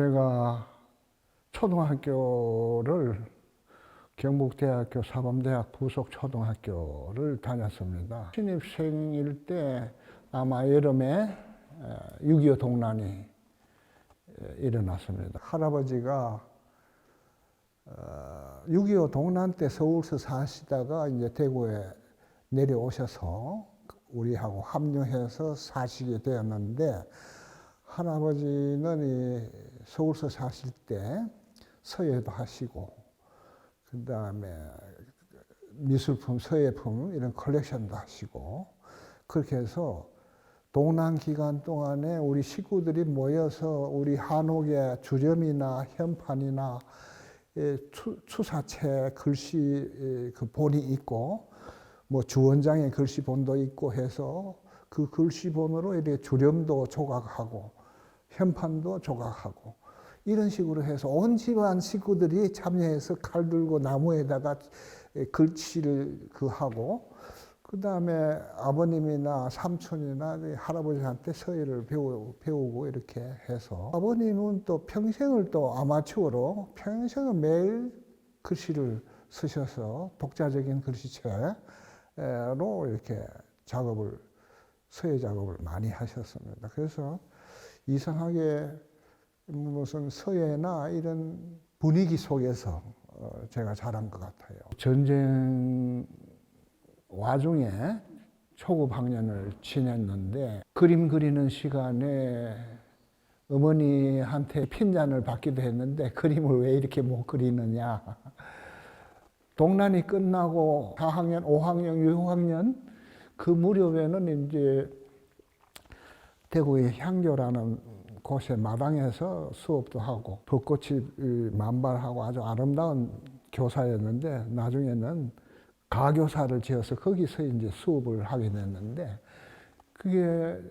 제가 초등학교를 경북대학교 사범대학 부속초등학교를 다녔습니다. 신입생일 때 아마 여름에 6.25 동란이 일어났습니다. 할아버지가 6.25 동란 때 서울서 사시다가 이제 대구에 내려오셔서 우리하고 합류해서 사시게 되었는데, 할아버지는 이 서울서 사실 때 서예도 하시고, 그 다음에 미술품, 서예품 이런 컬렉션도 하시고, 그렇게 해서 동란 기간 동안에 우리 식구들이 모여서 우리 한옥에 주점이나 현판이나 추사체 글씨 그 본이 있고, 뭐 주원장의 글씨본도 있고 해서 그 글씨본으로 이렇게 주점도 조각하고 현판도 조각하고 이런 식으로 해서 온 집안 식구들이 참여해서 칼 들고 나무에다가 글씨를 하고, 그 다음에 아버님이나 삼촌이나 할아버지한테 서예를 배우고 이렇게 해서, 아버님은 또 평생을 또 아마추어로 평생을 매일 글씨를 쓰셔서 독자적인 글씨체로 이렇게 서예 작업을 많이 하셨습니다. 그래서 이상하게 무슨 서예나 이런 분위기 속에서 제가 자란 것 같아요. 전쟁 와중에 초급 학년을 지냈는데, 그림 그리는 시간에 어머니한테 핀잔을 받기도 했는데 그림을 왜 이렇게 못 그리느냐. 동란이 끝나고 4학년, 5학년, 6학년 그 무렵에는 이제 대구의 향교라는 곳에 마당에서 수업도 하고 벚꽃이 만발하고 아주 아름다운 교사였는데, 나중에는 가교사를 지어서 거기서 이제 수업을 하게 됐는데, 그게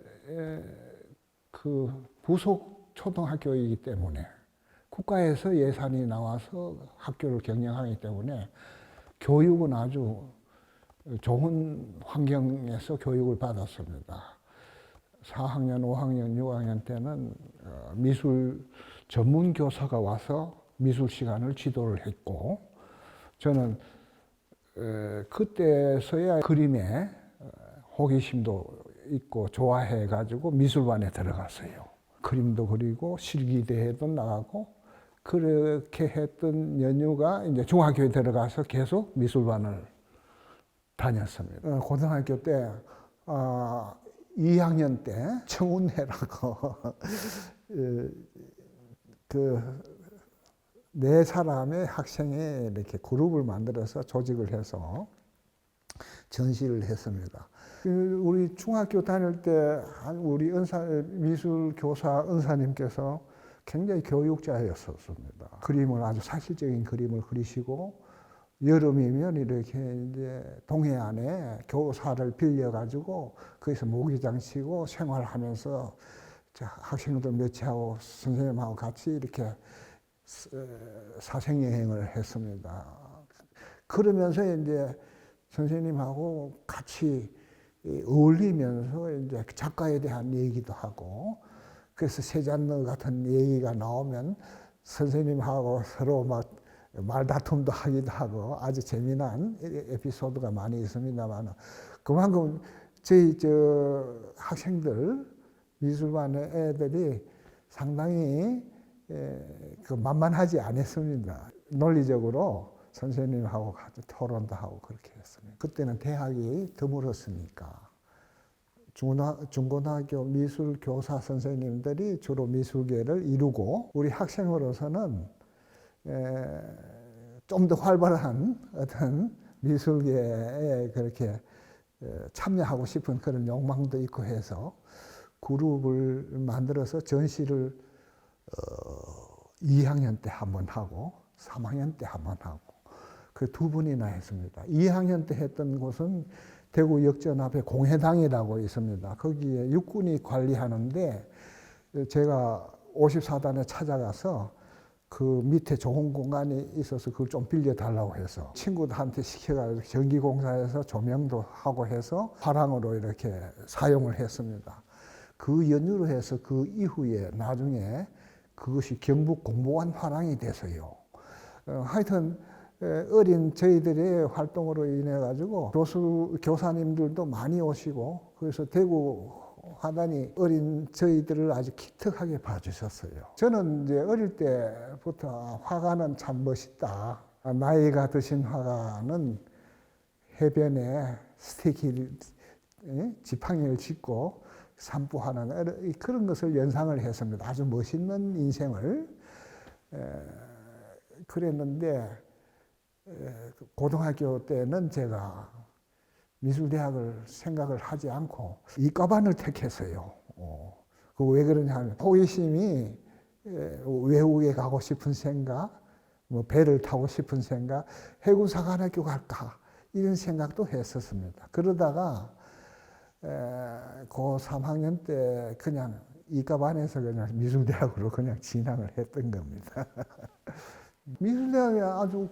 그 부속 초등학교이기 때문에 국가에서 예산이 나와서 학교를 경영하기 때문에 교육은 아주 좋은 환경에서 교육을 받았습니다. 4학년, 5학년, 6학년 때는 미술 전문 교사가 와서 미술 시간을 지도를 했고, 저는 그때서야 그림에 호기심도 있고 좋아해 가지고 미술반에 들어갔어요. 그림도 그리고 실기대회도 나가고, 그렇게 했던 연유가 이제 중학교에 들어가서 계속 미술반을 다녔습니다. 고등학교 때 2학년 때 청운회라고 네 사람의 학생이 이렇게 그룹을 만들어서 조직을 해서 전시를 했습니다. 우리 중학교 다닐 때 우리 미술 교사 은사님께서 굉장히 교육자였었습니다. 그림을 아주 사실적인 그림을 그리시고, 여름이면 이렇게 이제 동해안에 교사를 빌려가지고 거기서 모기장 치고 생활하면서 학생들 몇하고 선생님하고 같이 이렇게 사생여행을 했습니다. 그러면서 이제 선생님하고 같이 어울리면서 이제 작가에 대한 얘기도 하고, 그래서 세잔너 같은 얘기가 나오면 선생님하고 서로 막 말다툼도 하기도 하고 아주 재미난 에피소드가 많이 있습니다만, 그만큼 저희 학생들 미술반의 애들이 상당히 만만하지 않았습니다. 논리적으로 선생님하고 같이 토론도 하고 그렇게 했습니다. 그때는 대학이 드물었으니까 중고등학교 미술교사 선생님들이 주로 미술계를 이루고, 우리 학생으로서는 좀 더 활발한 어떤 미술계에 그렇게 참여하고 싶은 그런 욕망도 있고 해서 그룹을 만들어서 전시를 2학년 때 한 번 하고 3학년 때 한 번 하고 그 두 번이나 했습니다. 2학년 때 했던 곳은 대구 역전 앞에 공회당이라고 있습니다. 거기에 육군이 관리하는데, 제가 54단에 찾아가서 그 밑에 좋은 공간이 있어서 그걸 좀 빌려달라고 해서 친구들한테 시켜가지고 전기공사에서 조명도 하고 해서 화랑으로 이렇게 사용을 했습니다. 그 연유로 해서 그 이후에 나중에 그것이 경북 공보관 화랑이 돼서요. 하여튼 어린 저희들의 활동으로 인해 가지고 교사님들도 많이 오시고, 그래서 대구 화단이 어린 저희들을 아주 기특하게 봐주셨어요. 저는 이제 어릴 때부터 화가는 참 멋있다. 나이가 드신 화가는 해변에 스테이크 지팡이를 짚고 산보하는 그런 것을 연상을 했습니다. 아주 멋있는 인생을. 그랬는데 고등학교 때는 제가 미술대학을 생각을 하지 않고 이과반을 택했어요. 그 왜 그러냐 하면 호기심이 외국에 가고 싶은 생각, 뭐 배를 타고 싶은 생각, 해군사관학교 갈까 이런 생각도 했었습니다. 그러다가 고 3학년 때 그냥 이과반에서 그냥 미술대학으로 그냥 진학을 했던 겁니다. 미술대학에 아주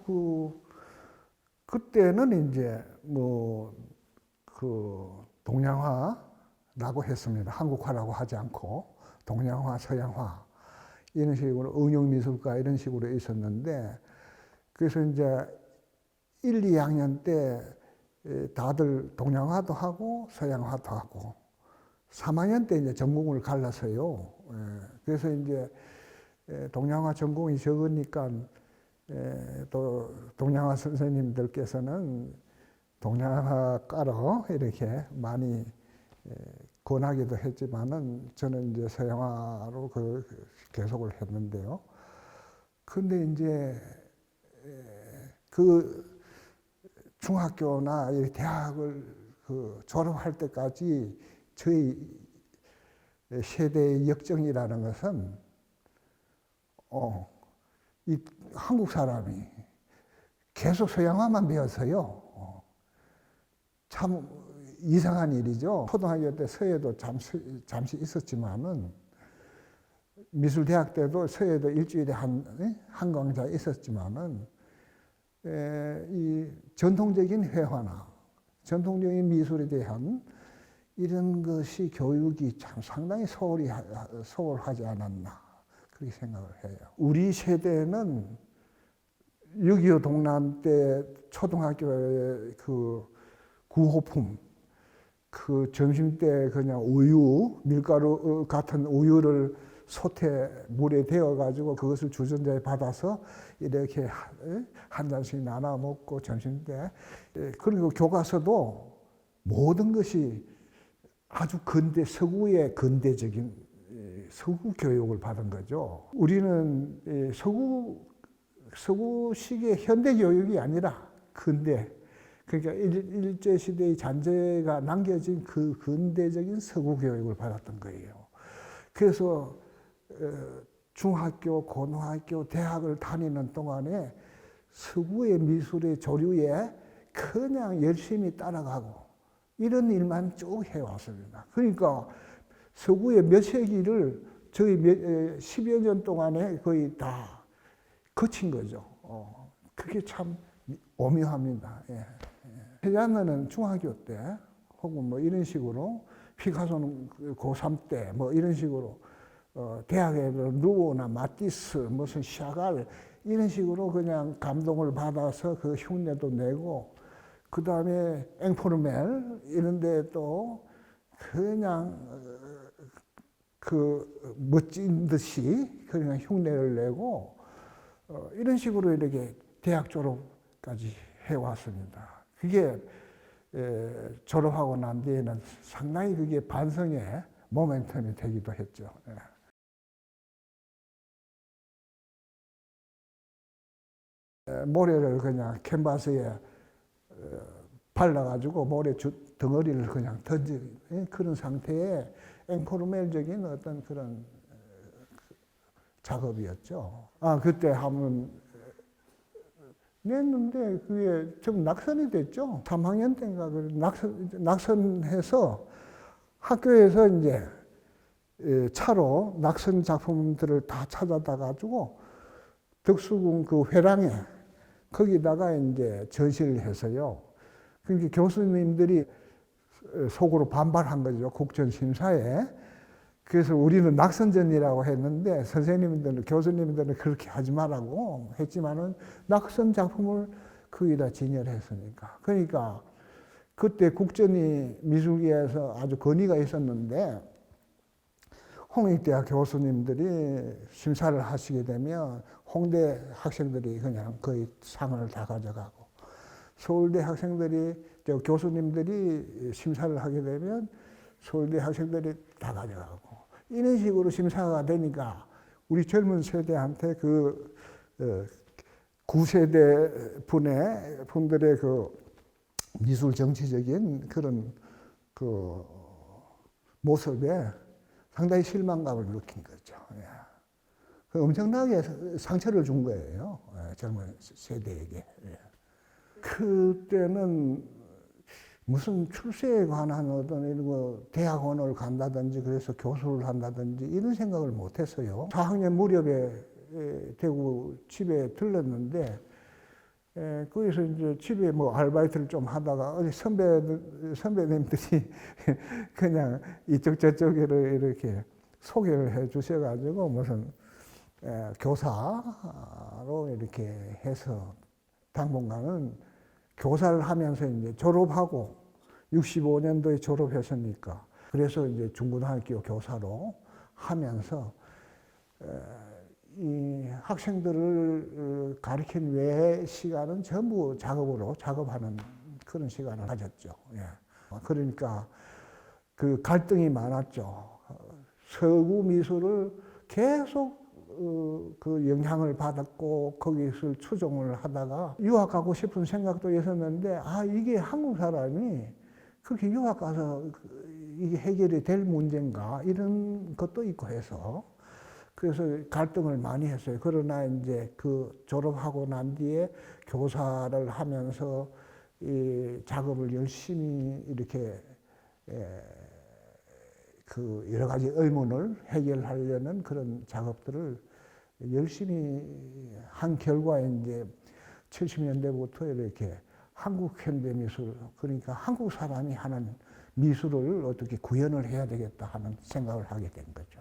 그때는 이제 동양화라고 했습니다. 한국화라고 하지 않고 동양화, 서양화 이런 식으로 응용미술과 이런 식으로 있었는데, 그래서 이제 1, 2학년 때 다들 동양화도 하고 서양화도 하고 3학년 때 이제 전공을 갈라서요. 그래서 이제 동양화 전공이 적으니까 또 동양화 선생님들께서는 동양화과로 이렇게 많이 권하기도 했지만은 저는 이제 서양화로 계속을 했는데요. 근데 이제 중학교나 대학을 졸업할 때까지 저희 세대의 역정이라는 것은 이 한국 사람이 계속 서양화만 배워서요. 참 이상한 일이죠. 초등학교 때 서예도 잠시 있었지만은 미술대학 때도 서예도 일주일에 한 강좌 있었지만은 이 전통적인 회화나 전통적인 미술에 대한 이런 것이 교육이 참 상당히 소홀하지 않았나 그렇게 생각을 해요. 우리 세대는 6.25 동란 때 초등학교의 구호품, 점심 때 그냥 우유, 밀가루 같은 우유를 솥에 물에 데워가지고 그것을 주전자에 받아서 이렇게 한 잔씩 나눠 먹고 점심 때, 그리고 교과서도 모든 것이 아주 서구의 근대적인 서구 교육을 받은 거죠. 우리는 서구식의 현대 교육이 아니라 근대, 그러니까 일제시대의 잔재가 남겨진 그 근대적인 서구 교육을 받았던 거예요. 그래서 중학교, 고등학교, 대학을 다니는 동안에 서구의 미술의 조류에 그냥 열심히 따라가고 이런 일만 쭉 해왔습니다. 그러니까 서구의 몇 세기를 저희 10여 년 동안에 거의 다 거친 거죠. 그게 참 오묘합니다. 세잔느는 중학교 때 혹은 뭐 이런 식으로, 피카소는 고3 때 뭐 이런 식으로 대학에 루오나 마티스, 무슨 샤갈 이런 식으로 그냥 감동을 받아서 그 흉내도 내고, 그 다음에 앵포르멜 이런 데 또 그냥 멋진 듯이 그냥 흉내를 내고 이런 식으로 이렇게 대학 졸업까지 해왔습니다. 그게 졸업하고 난 뒤에는 상당히 그게 반성의 모멘텀이 되기도 했죠. 모래를 그냥 캔버스에 발라가지고 모래 덩어리를 그냥 던지는 그런 상태의 앵포르멜적인 어떤 그런 작업이었죠. 그때 한번 냈는데 그게 좀 낙선이 됐죠. 3학년 때인가 낙선해서 학교에서 이제 차로 낙선 작품들을 다 찾아다 가지고 덕수궁 그 회랑에 거기다가 이제 전시를 해서요. 그러니까 교수님들이 속으로 반발한 거죠. 국전심사에. 그래서 우리는 낙선전이라고 했는데 선생님들은 교수님들은 그렇게 하지 말라고 했지만은 낙선 작품을 거기다 진열했으니까. 그러니까 그때 국전이 미술계에서 아주 권위가 있었는데 홍익대학 교수님들이 심사를 하시게 되면 홍대 학생들이 그냥 거의 상을 다 가져가고 서울대 학생들이 교수님들이 심사를 하게 되면 서울대 학생들이 다 가져가고 이런 식으로 심사가 되니까 우리 젊은 세대한테 그 9세대 분들의 그 미술 정치적인 그런 그 모습에 상당히 실망감을 느낀 거죠. 예. 그 엄청나게 상처를 준 거예요. 젊은 세대에게. 예. 그때는 무슨 출세에 관한 어떤 이런 거 대학원을 간다든지 그래서 교수를 한다든지 이런 생각을 못 했어요. 4학년 무렵에 대구 집에 들렀는데 거기서 이제 집에 뭐 아르바이트를 좀 하다가 어디 선배님들이 그냥 이쪽 저쪽으로 이렇게 소개를 해 주셔가지고 무슨 교사로 이렇게 해서 당분간은 교사를 하면서 이제 졸업하고 65년도에 졸업했으니까 그래서 이제 중고등학교 교사로 하면서 이 학생들을 가르친 외의 시간은 전부 작업하는 그런 시간을 가졌죠. 예. 그러니까 그 갈등이 많았죠. 서구 미술을 계속 그 영향을 받았고 거기서 추종을 하다가 유학 가고 싶은 생각도 있었는데 이게 한국 사람이 그렇게 유학 가서 이게 해결이 될 문제인가 이런 것도 있고 해서 그래서 갈등을 많이 했어요. 그러나 이제 그 졸업하고 난 뒤에 교사를 하면서 이 작업을 열심히 이렇게 그 여러 가지 의문을 해결하려는 그런 작업들을 열심히 한 결과에 이제 70년대부터 이렇게 한국 현대 미술, 그러니까 한국 사람이 하는 미술을 어떻게 구현을 해야 되겠다 하는 생각을 하게 된 거죠.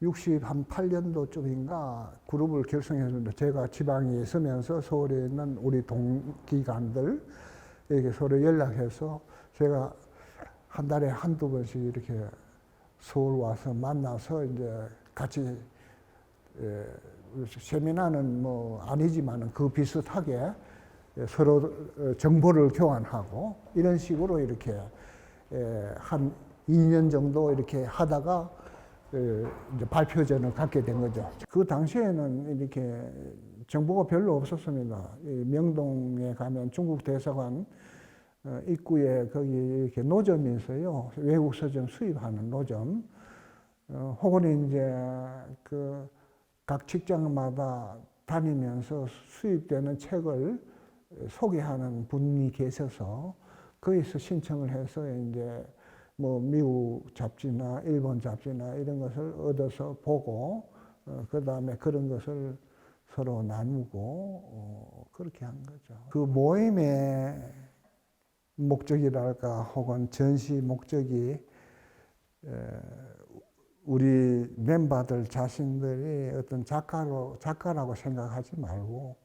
68년도쯤인가 그룹을 결성했는데 제가 지방에 있으면서 서울에 있는 우리 동기관들 에게 서로 연락해서 제가 한 달에 한두 번씩 이렇게 서울 와서 만나서 이제 같이 세미나는 뭐 아니지만은 그 비슷하게 서로 정보를 교환하고 이런 식으로 이렇게 한 2년 정도 이렇게 하다가 이제 발표전을 갖게 된 거죠. 그 당시에는 이렇게 정보가 별로 없었습니다. 명동에 가면 중국 대사관 입구에 거기 이렇게 노점이 있어요. 외국 서점 수입하는 노점. 혹은 이제 그 각 직장마다 다니면서 수입되는 책을 소개하는 분이 계셔서 거기서 신청을 해서 이제 뭐 미국 잡지나 일본 잡지나 이런 것을 얻어서 보고 그 다음에 그런 것을 서로 나누고 그렇게 한 거죠. 그 모임의 목적이랄까 혹은 전시 목적이 우리 멤버들 자신들이 어떤 작가라고 생각하지 말고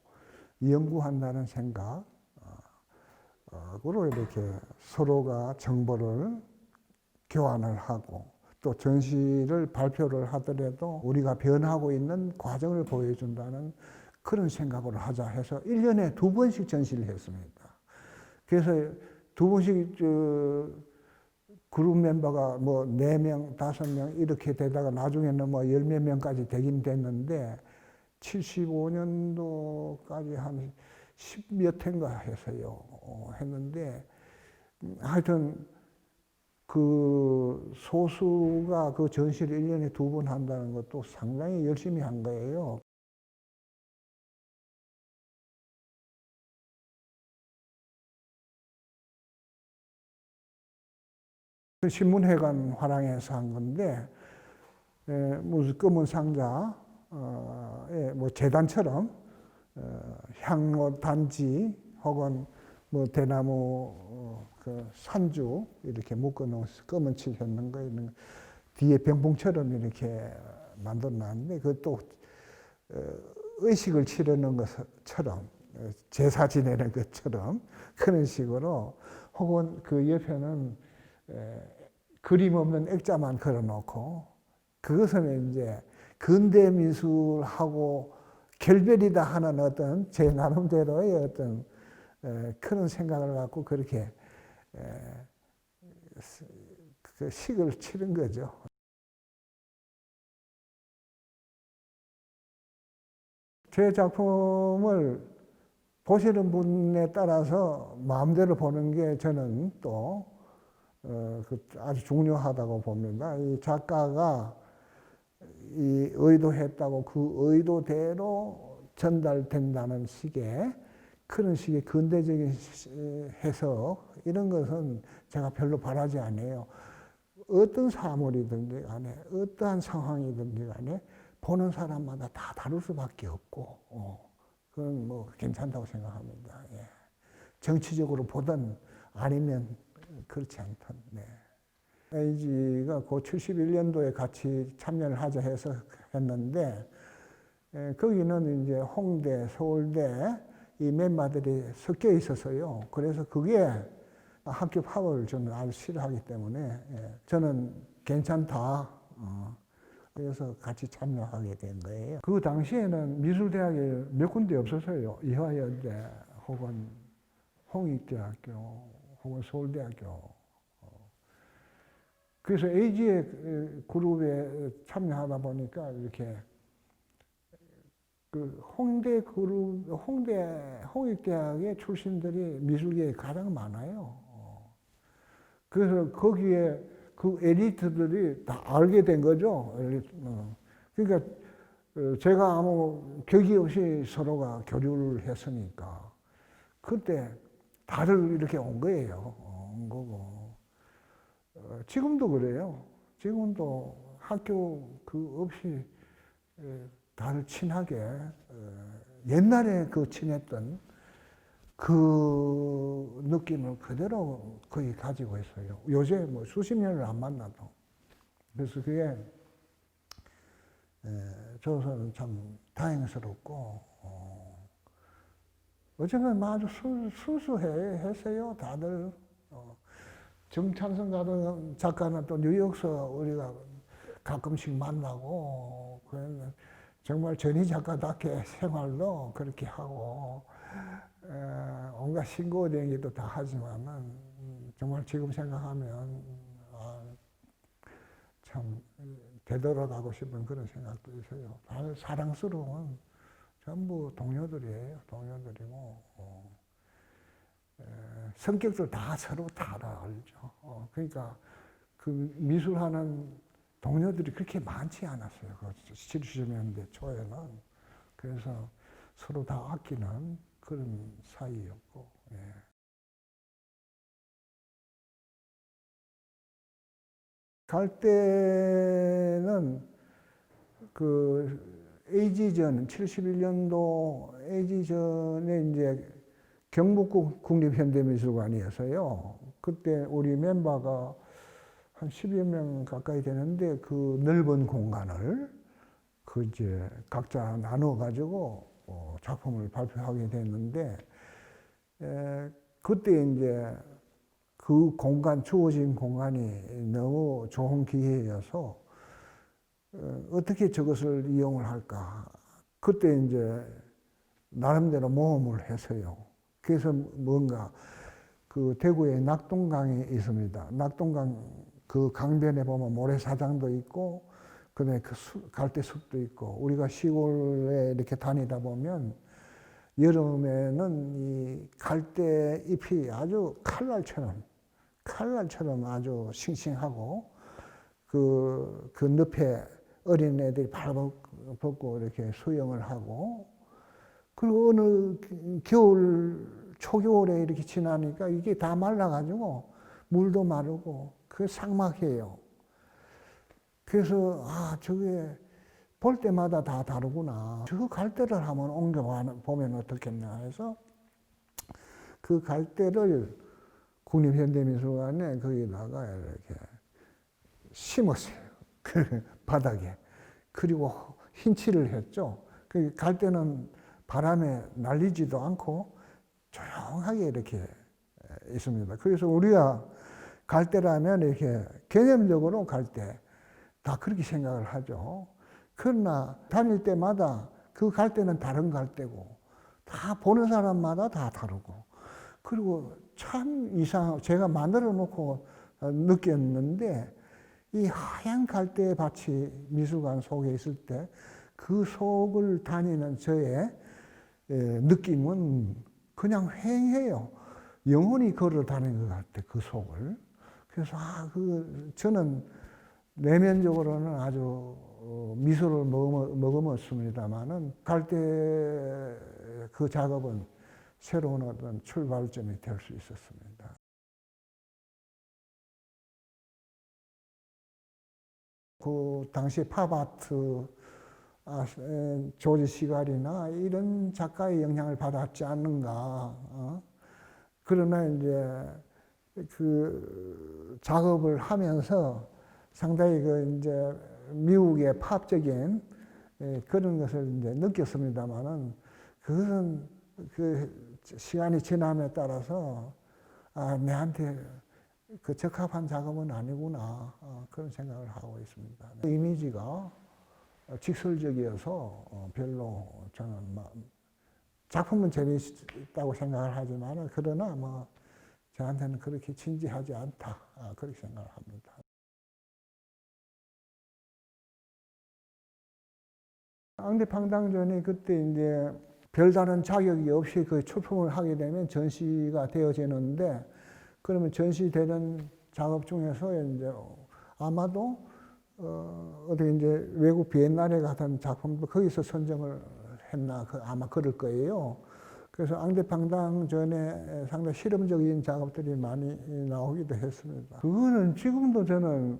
연구한다는 생각으로 이렇게 서로가 정보를 교환을 하고 또 전시를 발표를 하더라도 우리가 변하고 있는 과정을 보여준다는 그런 생각으로 하자 해서 1년에 2번씩 전시를 했습니다. 그래서 2번씩 그룹 멤버가 뭐 4명, 5명 이렇게 되다가 나중에는 뭐 10몇 명까지 되긴 됐는데 75년도까지 한 10몇 회인가 해서요. 했는데 하여튼 그 소수가 그 전시를 1년에 2번 한다는 것도 상당히 열심히 한 거예요. 신문회관 화랑에서 한 건데 무슨 검은 상자에 뭐 재단처럼 향로 단지 혹은 뭐 대나무 그 산주 이렇게 묶어놓은 검은 칠 했는 거 있는 뒤에 병풍처럼 이렇게 만들어놨는데 그것도 의식을 치르는 것처럼 제사 지내는 것처럼 그런 식으로 혹은 그 옆에는 그림 없는 액자만 걸어놓고 그것은 이제 근대 미술하고 결별이다 하는 어떤 제 나름대로의 어떤 그런 생각을 갖고 그렇게 그 식을 치른 거죠. 제 작품을 보시는 분에 따라서 마음대로 보는 게 저는 또 아주 중요하다고 봅니다. 이 작가가 이 의도했다고 그 의도대로 전달된다는 식의 그런 식의 근대적인 해석 이런 것은 제가 별로 바라지 않아요. 어떤 사물이든지 간에 어떠한 상황이든지 간에 보는 사람마다 다 다를 수밖에 없고 그건 뭐 괜찮다고 생각합니다. 예. 정치적으로 보든 아니면 그렇지 않든. 네. AG가 그 71년도에 같이 참여를 하자 해서 했는데 거기는 이제 홍대, 서울대 이 멤버들이 섞여 있어서요. 그래서 그게 학교 파워를 저는 아주 싫어하기 때문에 저는 괜찮다. 그래서 같이 참여하게 된 거예요. 그 당시에는 미술대학이 몇 군데 없었어요. 이화여대 혹은 홍익대학교 혹은 서울대학교. 그래서 AG의 그룹에 참여하다 보니까 이렇게 그 홍대 그룹, 홍익대학의 출신들이 미술계에 가장 많아요. 그래서 거기에 그 엘리트들이 다 알게 된 거죠. 그러니까 제가 아무 격의 없이 서로가 교류를 했으니까 그때 다들 이렇게 온 거예요. 온 거고. 지금도 그래요. 지금도 학교 그 없이 다들 친하게 옛날에 그 친했던 그 느낌을 그대로 거의 가지고 있어요. 요새 뭐 수십 년을 안 만나도. 그래서 그게 저는 참 다행스럽고 어쩌면 아주 순수했어요. 다들. 정찬성 같은 작가는 또 뉴욕서 우리가 가끔씩 만나고 그러면 정말 전희 작가답게 생활도 그렇게 하고 온갖 신고댕이도 다 하지만은 정말 지금 생각하면 참 되돌아가고 싶은 그런 생각도 있어요. 사랑스러운 전부 동료들이에요. 동료들이고 성격도 다 서로 다 알죠. 그러니까 그 미술하는 동료들이 그렇게 많지 않았어요. 그 70년대 초에는. 그래서 서로 다 아끼는 그런 사이였고. 예. 갈 때는 그 AG전, 71년도 AG전에 이제 경북 국립현대미술관이어서요. 그때 우리 멤버가 한 10여 명 가까이 되는데 그 넓은 공간을 그 이제 각자 나눠 가지고 작품을 발표하게 됐는데 그때 이제 그 공간 주어진 공간이 너무 좋은 기회여서 어떻게 저것을 이용을 할까? 그때 이제 나름대로 모험을 해서요. 그래서 뭔가 그 대구에 낙동강이 있습니다. 낙동강 그 강변에 보면 모래사장도 있고 그다음에 그 갈대숲도 있고 우리가 시골에 이렇게 다니다 보면 여름에는 이 갈대 잎이 아주 칼날처럼 아주 싱싱하고 그 늪에 어린애들이 발벗고 이렇게 수영을 하고 그리고 어느 초겨울에 이렇게 지나니까 이게 다 말라가지고 물도 마르고 그 삭막해요. 그래서 저게 볼 때마다 다 다르구나. 저 갈대를 한번 옮겨보면 어떻겠나 해서 그 갈대를 국립현대미술관에 거기다가 이렇게 심었어요. 그 바닥에. 그리고 흰 칠을 했죠. 그 갈대는 바람에 날리지도 않고 조용하게 이렇게 있습니다. 그래서 우리가 갈대라면 이렇게 개념적으로 갈대 다 그렇게 생각을 하죠. 그러나 다닐 때마다 그 갈대는 다른 갈대고 다 보는 사람마다 다 다르고 그리고 참 제가 만들어 놓고 느꼈는데 이 하얀 갈대의 밭이 미술관 속에 있을 때 그 속을 다니는 저의 느낌은 그냥 휑해요. 영혼이 걸어 다니는 것 같아, 그 속을. 그래서, 저는 내면적으로는 아주 미소를 머금었습니다만은 갈대 그 작업은 새로운 어떤 출발점이 될 수 있었습니다. 그 당시 팝아트 조지 시갈이나 이런 작가의 영향을 받았지 않는가. 그러나 이제 그 작업을 하면서 상당히 그 이제 미국의 팝적인 그런 것을 이제 느꼈습니다만은 그것은 그 시간이 지남에 따라서 내한테 그 적합한 작업은 아니구나 그런 생각을 하고 있습니다. 이미지가 직설적이어서 별로 저는 작품은 재미있다고 생각을 하지만 그러나 뭐 저한테는 그렇게 진지하지 않다 그렇게 생각을 합니다. 앙대팡당전이 그때 이제 별다른 자격이 없이 그 출품을 하게 되면 전시가 되어지는데 그러면 전시되는 작업 중에서 이제 아마도 어디 이제 외국 비엔날레 같은 작품도 거기서 선정을 했나 아마 그럴 거예요. 그래서 앙대팡당전에 상당히 실험적인 작업들이 많이 나오기도 했습니다. 그거는 지금도 저는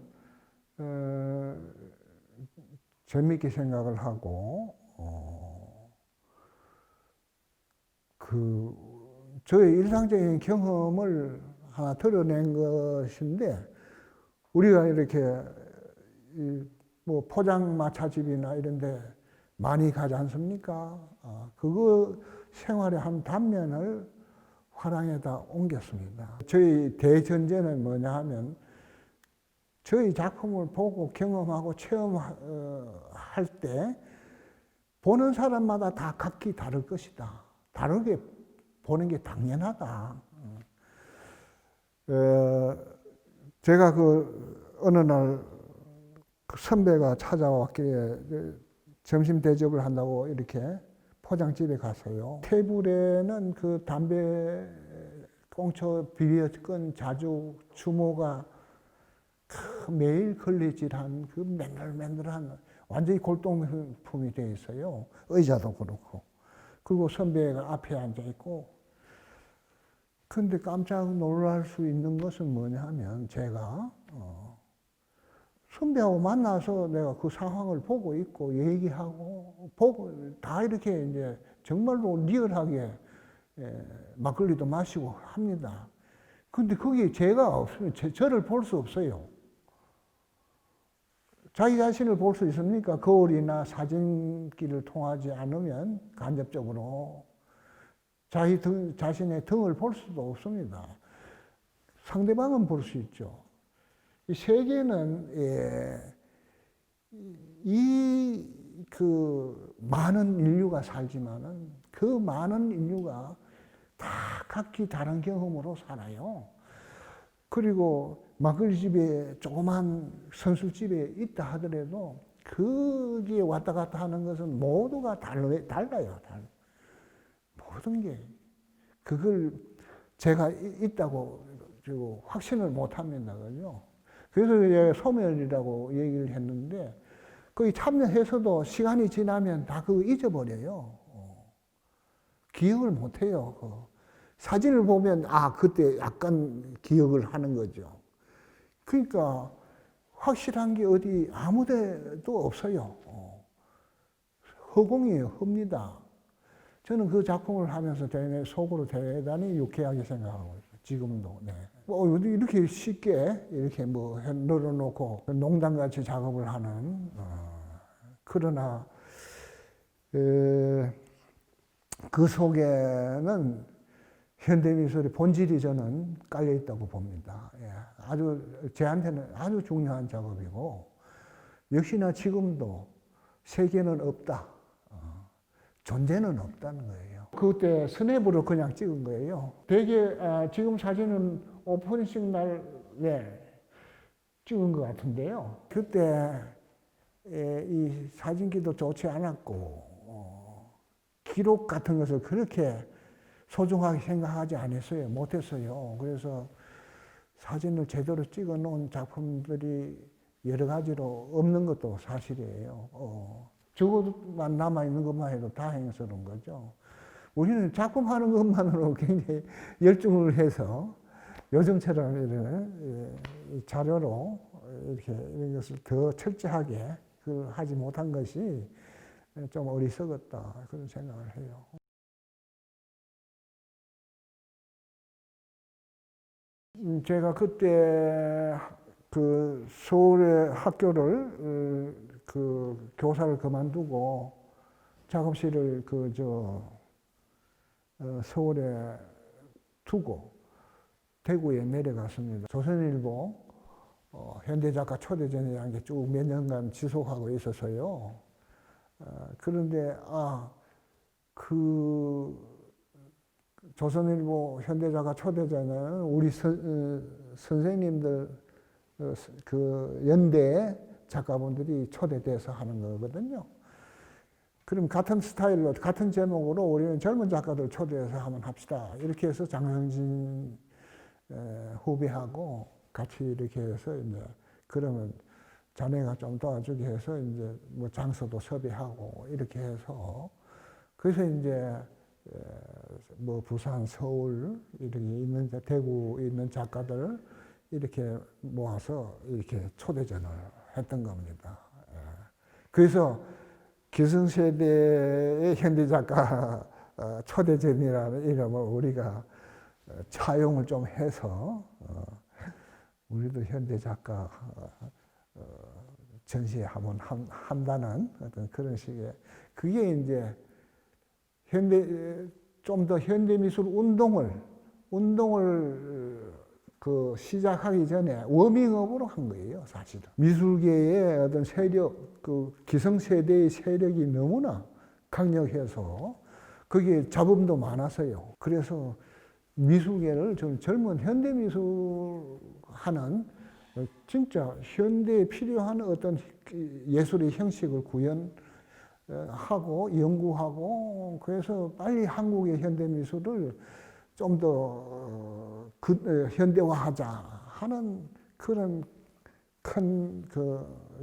재미있게 생각을 하고 저의 일상적인 경험을 하나 드러낸 것인데 우리가 이렇게 뭐 포장마차집이나 이런 데 많이 가지 않습니까? 그거 생활의 한 단면을 화랑에다 옮겼습니다. 저희 대전제는 뭐냐 하면 저희 작품을 보고 경험하고 체험할 때 보는 사람마다 다 각기 다를 것이다. 다르게 보는 게 당연하다. 제가 어느 날 선배가 찾아왔기에 점심 대접을 한다고 이렇게 포장집에 갔어요. 테이블에는 그 담배 꽁초 비벼끈 자주 주모가 매일 걸레질한 그 맨들맨들한 완전히 골동품이 되어 있어요. 의자도 그렇고. 그리고 선배가 앞에 앉아 있고. 근데 깜짝 놀랄 수 있는 것은 뭐냐 하면 제가 선배하고 만나서 내가 그 상황을 보고 있고 얘기하고 보고 다 이렇게 이제 정말로 리얼하게 막걸리도 마시고 합니다. 근데 거기에 제가 없으면 저를 볼 수 없어요. 자기 자신을 볼 수 있습니까? 거울이나 사진기를 통하지 않으면 간접적으로 자신의 등을 볼 수도 없습니다. 상대방은 볼 수 있죠. 이 세계는 그 많은 인류가 살지만은 그 많은 인류가 다 각기 다른 경험으로 살아요. 그리고 막걸리집에 조그만 선술집에 있다 하더라도 거기에 왔다 갔다 하는 것은 모두가 달라요. 모든 게 그걸 제가 있다고 확신을 못 합니다. 그죠? 그래서 이제 소멸이라고 얘기를 했는데 거기 참여해서도 시간이 지나면 다 그거 잊어버려요. 기억을 못 해요. 사진을 보면 그때 약간 기억을 하는 거죠. 그러니까 확실한 게 어디 아무 데도 없어요. 허공이에요. 흡니다. 저는 그 작품을 하면서 속으로 대단히 유쾌하게 생각하고 있어요. 지금도. 네. 이렇게 쉽게 이렇게 뭐 늘어놓고 농담같이 작업을 하는 그러나 그 속에는 현대미술의 본질이 저는 깔려 있다고 봅니다. 예. 아주 저한테는 아주 중요한 작업이고 역시나 지금도 세계는 없다. 존재는 없다는 거예요. 그때 스냅으로 그냥 찍은 거예요. 되게 지금 사진은 오픈식 날에 찍은 것 같은데요. 그때 이 사진기도 좋지 않았고 기록 같은 것을 그렇게 소중하게 생각하지 않았어요. 못했어요. 그래서 사진을 제대로 찍어 놓은 작품들이 여러 가지로 없는 것도 사실이에요. 저것만 남아있는 것만 해도 다행스러운 거죠. 우리는 작품하는 것만으로 굉장히 열중을 해서 요즘처럼 이런 자료로 이렇게 이런 것을 더 철저하게 하지 못한 것이 좀 어리석었다 그런 생각을 해요. 제가 그때 그 서울의 학교를 그 교사를 그만두고 작업실을 서울에 두고 대구에 내려갔습니다. 조선일보 현대작가 초대전이라는 게 쭉 몇 년간 지속하고 있어서요. 그런데 그 조선일보 현대작가 초대전은 우리 선생님들 그 연대 작가분들이 초대돼서 하는 거거든요. 그럼 같은 스타일로 같은 제목으로 우리는 젊은 작가들 초대해서 한번 합시다. 이렇게 해서 장성진 후배하고 같이 이렇게 해서 이제 그러면 자네가 좀 도와주게 해서 이제 뭐 장소도 섭외하고 이렇게 해서 그래서 이제 뭐 부산, 서울 이렇게 있는 대구에 있는 작가들 이렇게 모아서 이렇게 초대전을 했던 겁니다. 그래서 기성세대의 현대작가 초대전이라는 이름을 우리가 차용을 좀 해서 우리도 현대작가 전시회 한번 한다는 어떤 그런 식의 그게 이제 좀 더 현대미술 운동을 시작하기 전에 워밍업으로 한 거예요, 사실은. 미술계의 어떤 세력, 기성세대의 세력이 너무나 강력해서 거기에 잡음도 많아서요. 그래서 미술계를 좀 젊은 현대미술 하는 진짜 현대에 필요한 어떤 예술의 형식을 구현하고 연구하고 그래서 빨리 한국의 현대미술을 좀 더 현대화하자 하는 그런 큰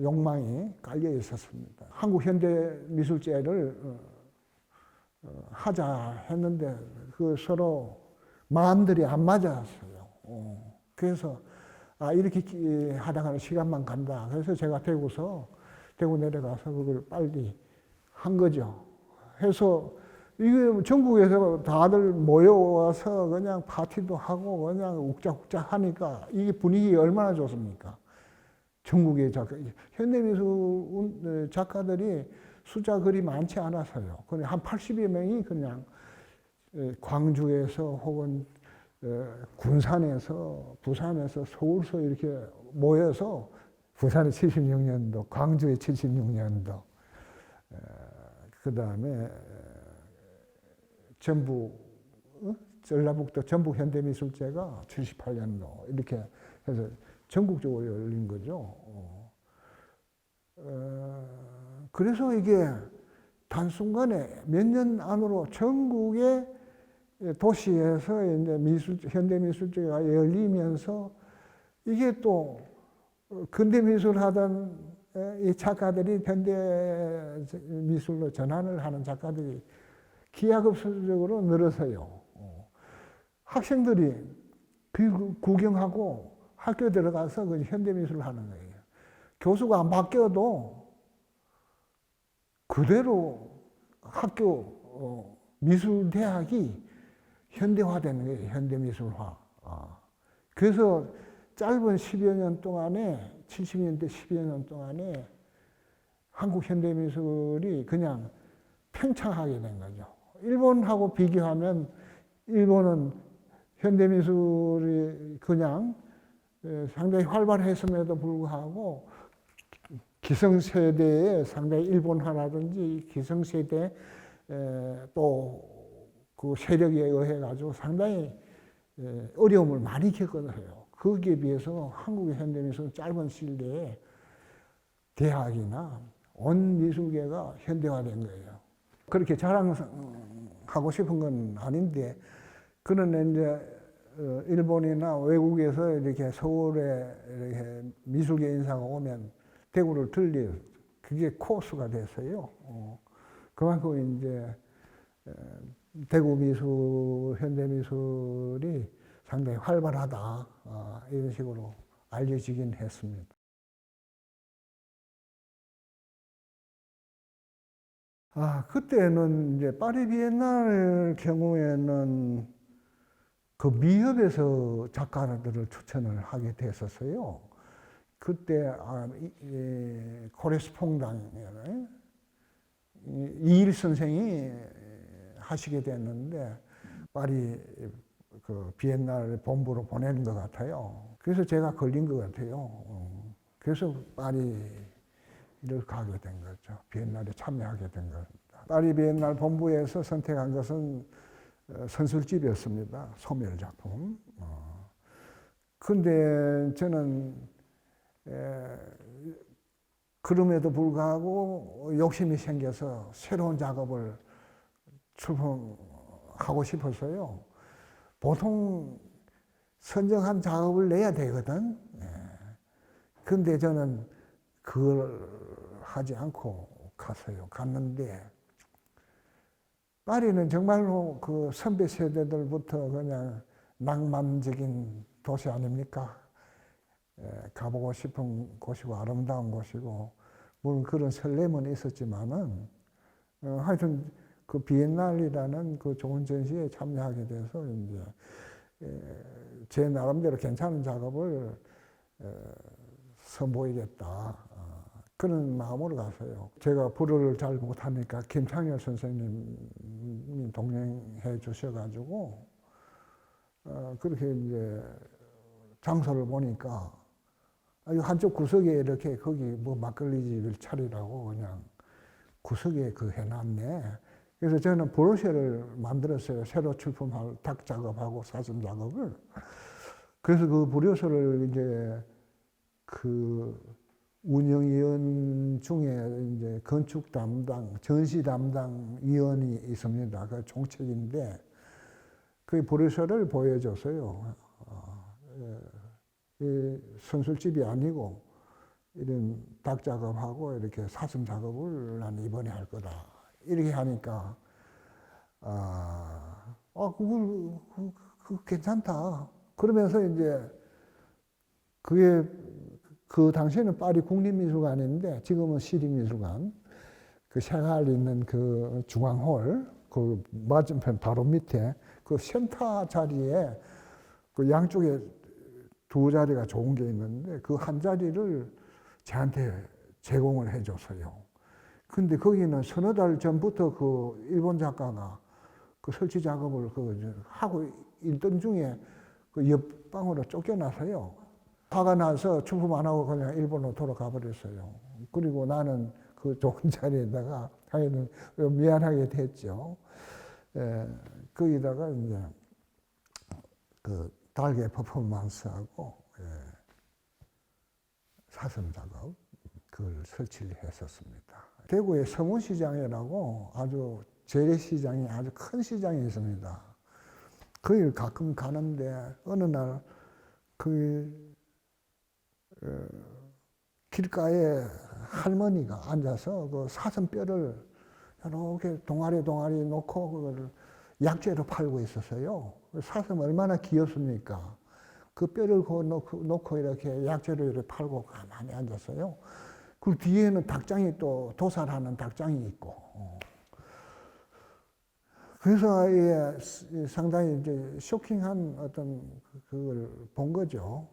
욕망이 깔려 있었습니다. 한국 현대미술제를 하자 했는데 서로 마음들이 안 맞았어요. 그래서 이렇게 하다가는 시간만 간다. 그래서 제가 대구 내려가서 그걸 빨리 한 거죠. 해서 이게 전국에서 다들 모여와서 그냥 파티도 하고 그냥 욱작욱작 하니까 이게 분위기 얼마나 좋습니까? 전국의 현대미술 작가들이 숫자 그리 많지 않아서요. 그냥 한 80여 명이 그냥 광주에서 혹은 군산에서, 부산에서, 서울서 이렇게 모여서 부산에 76년도, 광주에 76년도, 그 다음에 전라북도 전북 현대미술제가 78년도 이렇게 해서 전국적으로 열린 거죠. 그래서 이게 단순간에 몇 년 안으로 전국의 도시에서 이제 현대미술제가 열리면서 이게 또 근대미술 하던 이 작가들이 현대미술로 전환을 하는 작가들이 기하급수적으로 늘어서요. 학생들이 구경하고 학교 들어가서 그 현대미술을 하는 거예요. 교수가 안 바뀌어도 그대로 학교 미술대학이 현대화되는 거예요. 현대미술화. 그래서 짧은 10여 년 동안에 70년대 10여 년 동안에 한국 현대미술이 그냥 팽창하게 된 거죠. 일본하고 비교하면 일본은 현대미술이 그냥 상당히 활발했음에도 불구하고 기성세대에 상당히 일본화라든지 기성세대 또 그 세력에 의해 가지고 상당히 어려움을 많이 겪어요. 거기에 비해서 한국의 현대미술은 짧은 시일 내에 대학이나 온 미술계가 현대화된 거예요. 그렇게 자랑하고 싶은 건 아닌데, 그런 이제 일본이나 외국에서 이렇게 서울에 이렇게 미술계 인사가 오면 대구를 들릴 그게 코스가 됐어요. 그만큼 이제 대구 미술, 현대 미술이 상당히 활발하다 이런 식으로 알려지긴 했습니다. 그때는 이제 파리 비엔날 경우에는 그 미협에서 작가들을 추천을 하게 됐었어요. 그때 코레스퐁당 이일 선생이 하시게 됐는데 파리 그 비엔날 본부로 보내는 것 같아요. 그래서 제가 걸린 것 같아요. 그래서 파리를 가게 된 거죠. 비엔날에 참여하게 된 겁니다. 파리 비엔날 본부에서 선택한 것은 선술집이었습니다. 소멸 작품. 근데 저는 그럼에도 불구하고 욕심이 생겨서 새로운 작업을 출품하고 싶어서요. 보통 선정한 작업을 내야 되거든. 근데 저는 그걸 하지 않고 갔어요. 갔는데 파리는 정말로 그 선배 세대들부터 그냥 낭만적인 도시 아닙니까? 가보고 싶은 곳이고 아름다운 곳이고, 물론 그런 설렘은 있었지만은 하여튼 그 비엔날이라는 그 좋은 전시에 참여하게 돼서 이제 제 나름대로 괜찮은 작업을 선보이겠다 그런 마음으로 갔어요. 제가 불어를 잘 못하니까 김창열 선생님이 동행해 주셔가지고 그렇게 이제 장소를 보니까 한쪽 구석에 이렇게 거기 뭐 막걸리 집을 차리라고 그냥 구석에 그 해놨네. 그래서 저는 브로셔를 만들었어요. 새로 출품할 탁 작업하고 사진 작업을. 그래서 그 브로셔를 이제 그 운영위원 중에 이제 건축 담당, 전시 담당 위원이 있습니다. 그 총책인데 그 브로셔를 보여줬어요. 이 선술집이 아니고 이런 닭 작업하고 이렇게 사슴 작업을 난 이번에 할 거다. 이렇게 하니까 그거 괜찮다. 그러면서 이제 그게 그 당시에는 파리 국립미술관인데 지금은 시립미술관 그 샹할 있는 그 중앙홀 그 맞은편 바로 밑에 그 센터 자리에 그 양쪽에 두 자리가 좋은 게 있는데 그 한 자리를 저한테 제공을 해줬어요. 근데 거기는 서너 달 전부터 그 일본 작가가 그 설치 작업을 하고 있던 중에 그 옆방으로 쫓겨나서요. 화가 나서 출품 안 하고 그냥 일본으로 돌아가 버렸어요. 그리고 나는 그 좋은 자리에다가 하여튼 미안하게 됐죠. 거기다가 이제 그 달개 퍼포먼스하고 사슴 작업 그걸 설치를 했었습니다. 대구에 서문시장이라고 아주 재래시장이 아주 큰 시장이 있습니다. 거기를 가끔 가는데 어느 날 그 길가에 할머니가 앉아서 그 사슴뼈를 이렇게 동아리 놓고 그걸 약재로 팔고 있었어요. 사슴 얼마나 귀엽습니까? 그 뼈를 놓고 이렇게 약재로 이렇게 팔고 가만히 앉았어요. 그 뒤에는 닭장이 또 도살하는 닭장이 있고. 그래서 이게 상당히 이제 쇼킹한 어떤 그걸 본 거죠.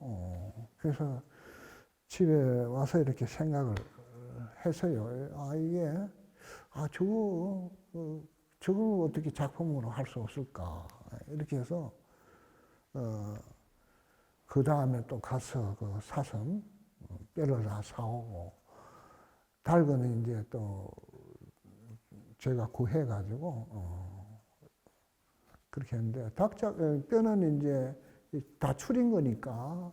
그래서 집에 와서 이렇게 생각을 해서요. 이게, 저걸 어떻게 작품으로 할 수 없을까. 이렇게 해서, 그 다음에 또 가서 그 사슴, 뼈를 다 사오고, 닭은 이제 또 제가 구해가지고, 그렇게 했는데, 뼈는 이제 다 추린 거니까,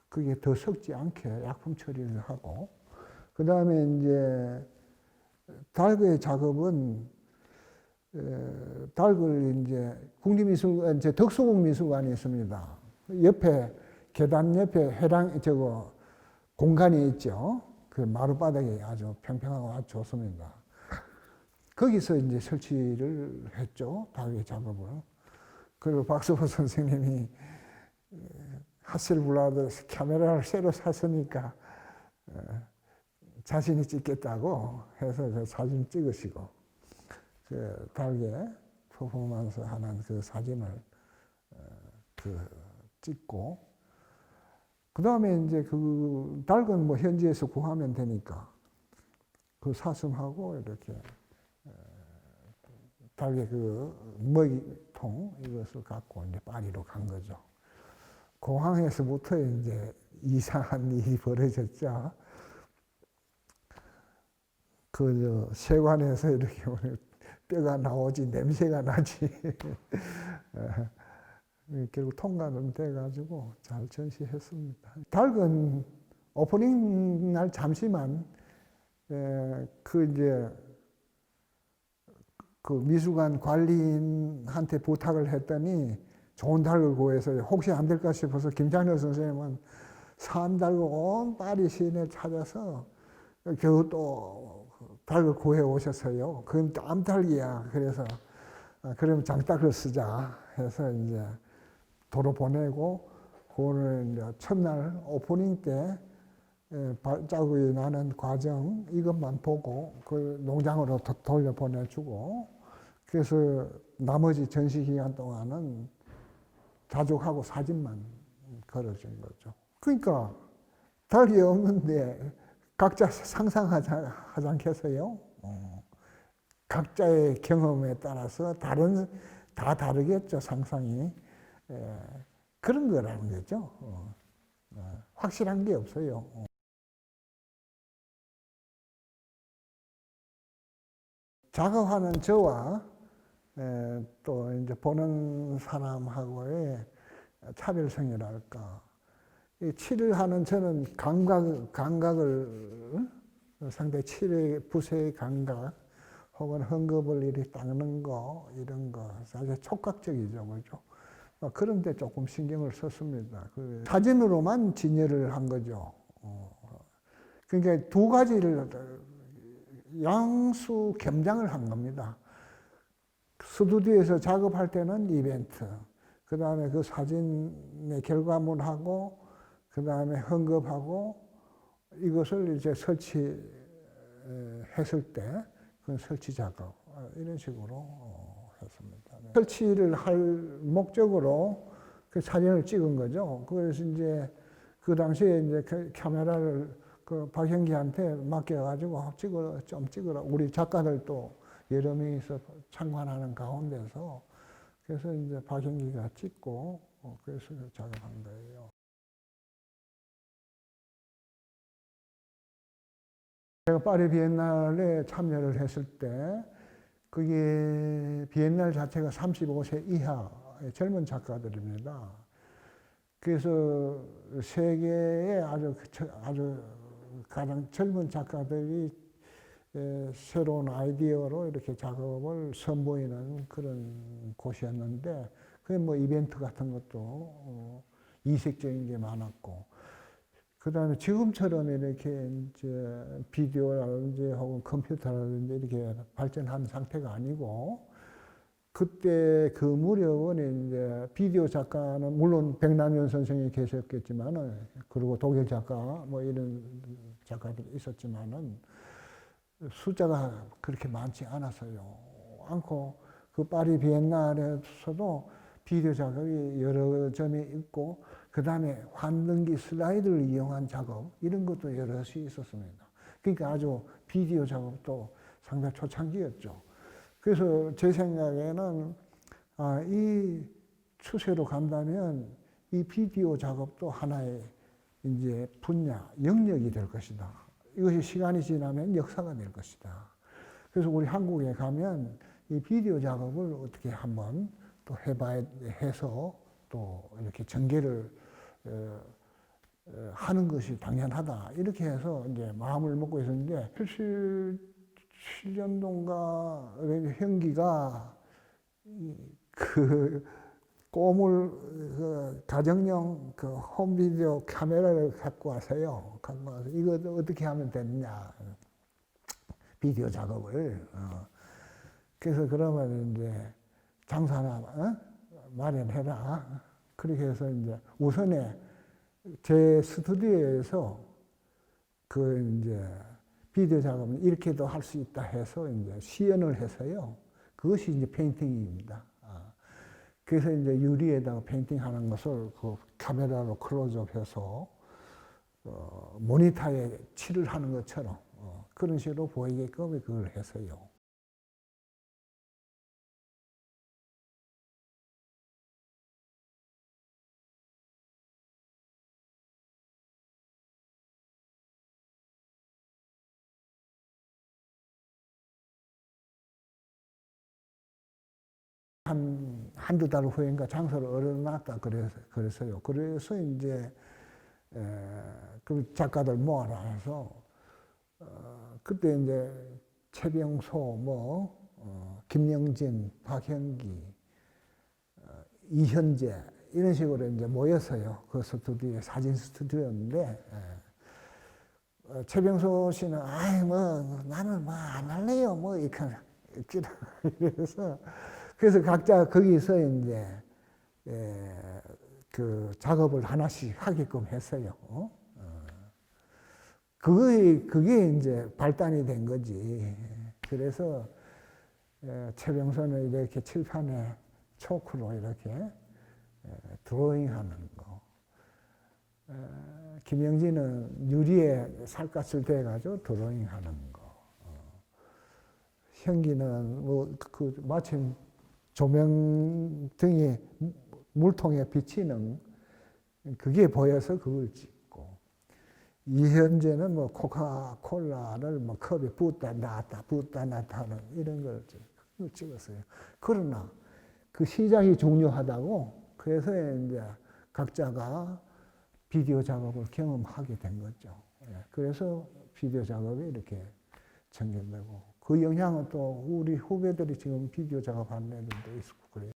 그게 더 썩지 않게 약품 처리를 하고, 그 다음에 이제 닭의 작업은, 닭을 이제 국립미술관, 이제 덕수궁미술관이 있습니다. 옆에, 계단 옆에 공간이 있죠. 그 마룻바닥이 아주 평평하고 아주 좋습니다. 거기서 이제 설치를 했죠. 닭의 작업을. 그리고 박수호 선생님이 하셀블라드 카메라를 새로 샀으니까 자신이 찍겠다고 해서 그 사진 찍으시고, 그 닭의 퍼포먼스 하는 그 사진을 찍고, 그 다음에 이제 그 닭은 뭐 현지에서 구하면 되니까 그 사슴하고 이렇게 닭의 그 먹이통 이것을 갖고 이제 파리로 간 거죠. 공항에서부터 이제 이상한 일이 벌어졌죠. 세관에서 이렇게 뼈가 나오지 냄새가 나지. 결국 통과는 돼가지고 잘 전시했습니다. 닭은 오프닝 날 잠시만 그 미술관 관리인한테 부탁을 했더니 좋은 닭을 구해서 혹시 안 될까 싶어서 김장렬 선생님은 산 닭을 온 파리 시내 찾아서 겨우 또 닭을 구해 오셨어요. 그건 땀닭이야. 그래서 그러면 장닭을 쓰자 해서 이제 도로 보내고, 그거를 이제 첫날 오프닝 때 발자국이 나는 과정 이것만 보고 그 농장으로 돌려 보내주고, 그래서 나머지 전시 기간 동안은 가족하고 사진만 걸어준 거죠. 그러니까 닭이 없는데 각자 상상하지 않겠어요? 각자의 경험에 따라서 다 다르겠죠, 상상이. 그런 거라는 거죠. 확실한 게 없어요. 작업하는 저와 또 이제 보는 사람하고의 차별성이랄까. 칠을 하는 저는 감각을 상당히 붓의 감각 혹은 헝겊을 이렇게 닦는 거 이런 거 사실 촉각적이죠, 그죠? 그런데 조금 신경을 썼습니다. 그 사진으로만 진열을 한 거죠. 그러니까 두 가지를 양수 겸장을 한 겁니다. 스튜디오에서 작업할 때는 이벤트, 그 다음에 그 사진의 결과물하고, 그 다음에 헝겊하고, 이것을 이제 설치했을 때, 그건 설치 작업, 이런 식으로 했습니다. 설치를 할 목적으로 그 사진을 찍은 거죠. 그래서 이제 그 당시에 이제 그 카메라를 그 박형기한테 맡겨가지고 좀 찍어라. 우리 작가들도 여러 명이서 참관하는 가운데서, 그래서 이제 박형기가 찍고, 그래서 작업한 거예요. 제가 파리 비엔날에 참여를 했을 때, 그게 비엔날 자체가 35세 이하의 젊은 작가들입니다. 그래서 세계의 아주 가장 젊은 작가들이 새로운 아이디어로 이렇게 작업을 선보이는 그런 곳이었는데, 그게 뭐 이벤트 같은 것도 이색적인 게 많았고, 그 다음에 지금처럼 이렇게 이제 비디오라든지 혹은 컴퓨터라든지 이렇게 발전한 상태가 아니고, 그때 그 무렵은 이제 비디오 작가는 물론 백남현 선생이 계셨겠지만은, 그리고 독일 작가 뭐 이런 작가들이 있었지만은 숫자가 그렇게 많지 않았어요. 않고, 그 파리 비엔날에서도 비디오 작업이 여러 점이 있고, 그 다음에 환등기 슬라이드를 이용한 작업, 이런 것도 여럿이 있었습니다. 그러니까 아주 비디오 작업도 상당히 초창기였죠. 그래서 제 생각에는 이 추세로 간다면 이 비디오 작업도 하나의 이제 분야, 영역이 될 것이다. 이것이 시간이 지나면 역사가 될 것이다. 그래서 우리 한국에 가면 이 비디오 작업을 어떻게 한번 또 해서 또 이렇게 전개를 하는 것이 당연하다. 이렇게 해서 이제 마음을 먹고 있었는데 77년도인가 형기가 그 꼬물 가정용 그 홈비디오 카메라를 갖고 와서요. 갖고 와서 이거 어떻게 하면 되느냐. 비디오 작업을. 그래서 그러면 이제 장소 하나 마련해라. 그렇게 해서 이제 우선에 제 스튜디오에서 그 이제 비디오 작업은 이렇게도 할 수 있다 해서 이제 시연을 해서요. 그것이 이제 페인팅입니다. 그래서 이제 유리에다가 페인팅하는 것을 그 카메라로 클로즈업해서 모니터에 칠을 하는 것처럼 그런 식으로 보이게끔 그걸 해서요. 한두 달 후인가 장소를 얻어놨다 그래서요. 그래서 이제 그 작가들 모아라 해서 그때 이제 최병소, 김영진, 박현기, 이현재 이런 식으로 이제 모였어요. 그 스튜디오에 사진 스튜디오인데 최병소 씨는 나는 안 할래요 이렇게 그래서 각자 거기서 이제 그 작업을 하나씩 하게끔 했어요. 그게 이제 발단이 된 거지. 그래서 최병선은 이렇게 칠판에 초크로 이렇게 드로잉하는 거. 김영진은 유리에 살갗을 대가지고 드로잉하는 거. 현기는 마침 조명 등이 물통에 비치는 그게 보여서 그걸 찍고, 이현재는 코카콜라를 컵에 붓다 놨다 하는 이런 걸 찍었어요. 그러나 그 시작이 중요하다고 그래서 이제 각자가 비디오 작업을 경험하게 된 거죠. 그래서 비디오 작업이 이렇게 전개되고, 그 영향은 또 우리 후배들이 지금 비디오 작업하는 애들도 있고 그래요.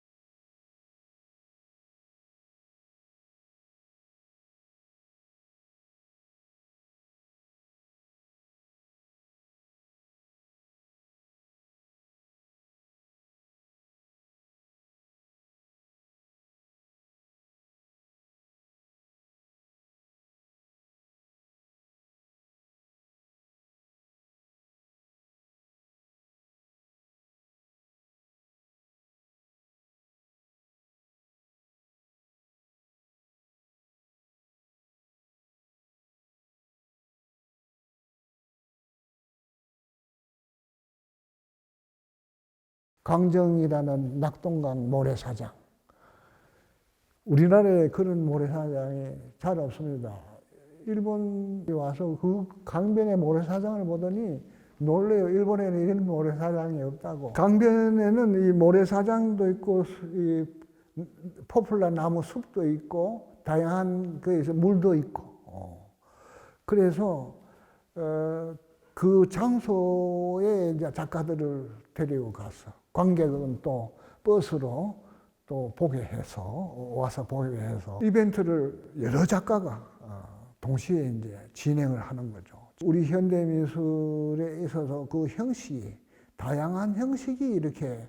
강정이라는 낙동강 모래사장. 우리나라에 그런 모래사장이 잘 없습니다. 일본에 와서 그 강변의 모래사장을 보더니 놀래요. 일본에는 이런 모래사장이 없다고. 강변에는 이 모래사장도 있고, 이 포플라 나무 숲도 있고, 다양한 거에서 물도 있고. 그래서 그 장소에 이제 작가들을 데리고 갔어. 관객은 또 버스로 또 보게 해서 와서 보게 해서 이벤트를 여러 작가가 동시에 이제 진행을 하는 거죠. 우리 현대미술에 있어서 그 형식이 다양한 형식이 이렇게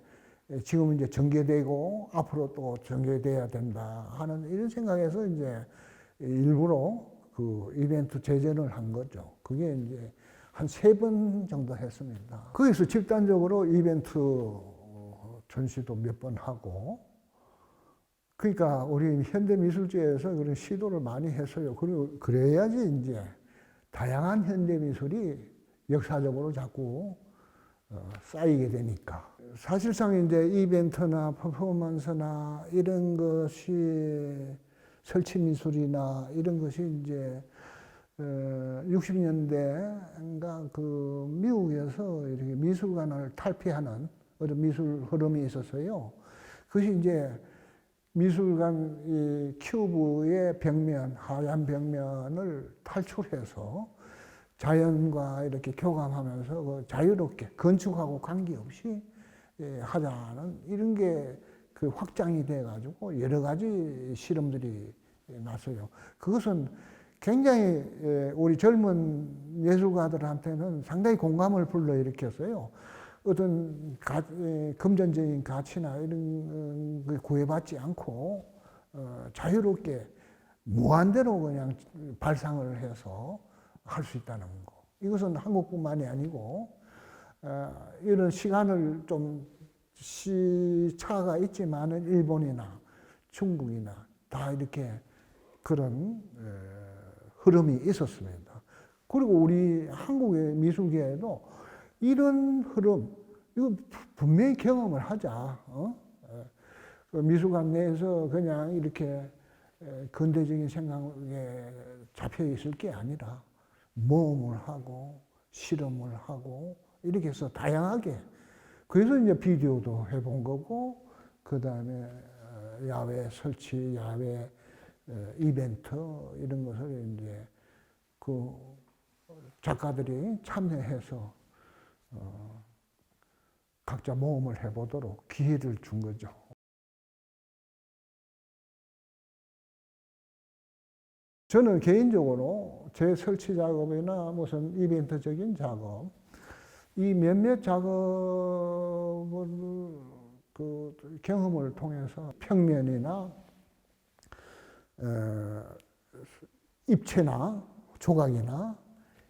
지금 이제 전개되고 앞으로 또 전개돼야 된다 하는 이런 생각에서 이제 일부러 그 이벤트 제전을 한 거죠. 그게 이제 한 3번 정도 했습니다. 거기서 집단적으로 이벤트 전시도 몇 번 하고, 그러니까 우리 현대미술계에서 그런 시도를 많이 했어요. 그리고 그래야지 이제 다양한 현대미술이 역사적으로 자꾸 쌓이게 되니까. 사실상 이제 이벤트나 퍼포먼스나 이런 것이 설치미술이나 이런 것이 이제 60년대인가 그 미국에서 이렇게 미술관을 탈피하는 어떤 미술 흐름이 있었어요. 그것이 이제 미술관 이 큐브의 벽면, 하얀 벽면을 탈출해서 자연과 이렇게 교감하면서 그 자유롭게 건축하고 관계없이 하자는 이런 게 그 확장이 돼가지고 여러 가지 실험들이 났어요. 그것은 굉장히 우리 젊은 예술가들한테는 상당히 공감을 불러일으켰어요. 어떤 금전적인 가치나 이런 걸 구애받지 않고 자유롭게 무한대로 그냥 발상을 해서 할 수 있다는 거. 이것은 한국뿐만이 아니고 이런 시간을 좀 시차가 있지만은 일본이나 중국이나 다 이렇게 그런 흐름이 있었습니다. 그리고 우리 한국의 미술계에도 이런 흐름, 이거 분명히 경험을 하자. 그 미술관 내에서 그냥 이렇게 근대적인 생각에 잡혀 있을 게 아니라 모험을 하고 실험을 하고 이렇게 해서 다양하게, 그래서 이제 비디오도 해본 거고, 그 다음에 야외 설치, 야외 이벤트 이런 것을 이제 그 작가들이 참여해서 각자 모험을 해보도록 기회를 준 거죠. 저는 개인적으로 제 설치 작업이나 무슨 이벤트적인 작업, 이 몇몇 작업을 그 경험을 통해서 평면이나 입체나 조각이나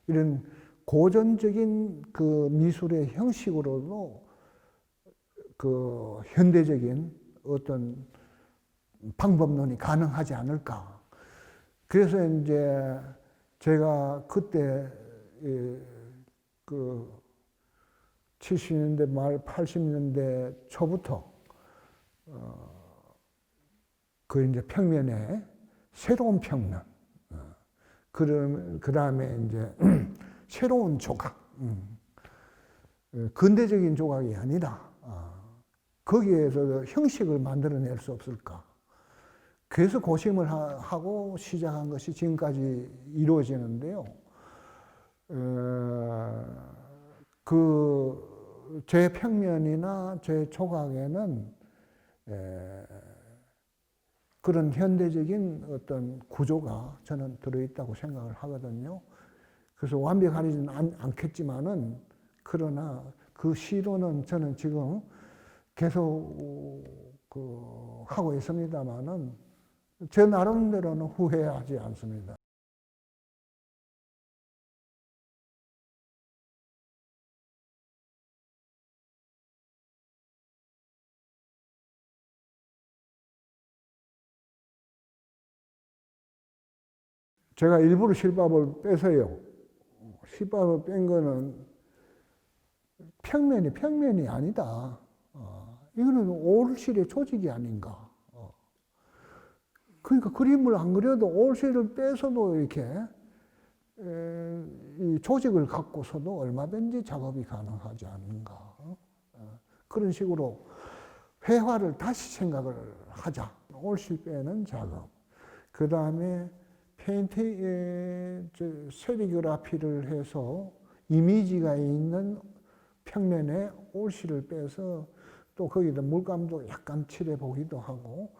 이런 고전적인 그 미술의 형식으로도 그 현대적인 어떤 방법론이 가능하지 않을까. 그래서 이제 제가 그때 그 70년대 말 80년대 초부터 그 이제 평면에 새로운 평면, 그 다음에 이제 새로운 조각, 근대적인 조각이 아니라 거기에서 형식을 만들어낼 수 없을까. 그래서 고심을 하고 시작한 것이 지금까지 이루어지는데요. 그 제 평면이나 제 조각에는 그런 현대적인 어떤 구조가 저는 들어있다고 생각을 하거든요. 그래서 완벽하지는 않겠지만은, 그러나 그 시도는 저는 지금 계속 하고 있습니다만은 제 나름대로는 후회하지 않습니다. 제가 일부러 실밥을 빼서요. 실밥을 뺀 거는 평면이 아니다. 이거는 올실의 조직이 아닌가. 그러니까 그림을 안 그려도 올실을 빼서도 이렇게 이 조직을 갖고서도 얼마든지 작업이 가능하지 않는가. 그런 식으로 회화를 다시 생각을 하자. 올실 빼는 작업. 그 다음에 세리그라피를 해서 이미지가 있는 평면에 올실을 빼서 또 거기다 물감도 약간 칠해보기도 하고,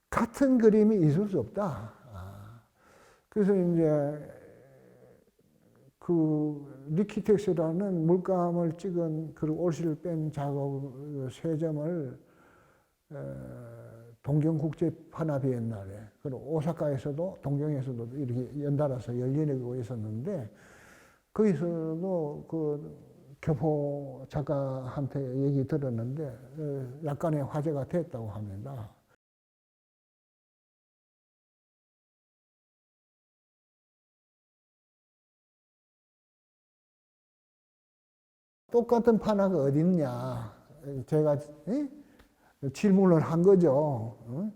같은 그림이 있을 수 없다. 그래서 이제 그 리키텍스라는 물감을 찍은 그 올실을 뺀 작업 세 점을 동경국제판화비엔날에, 그리고 오사카에서도 동경에서도 이렇게 연달아서 열리고 있었는데, 거기서도 그 교포 작가한테 얘기 들었는데 약간의 화제가 됐다고 합니다. 똑같은 판화가 어디 있냐. 제가 질문을 한 거죠.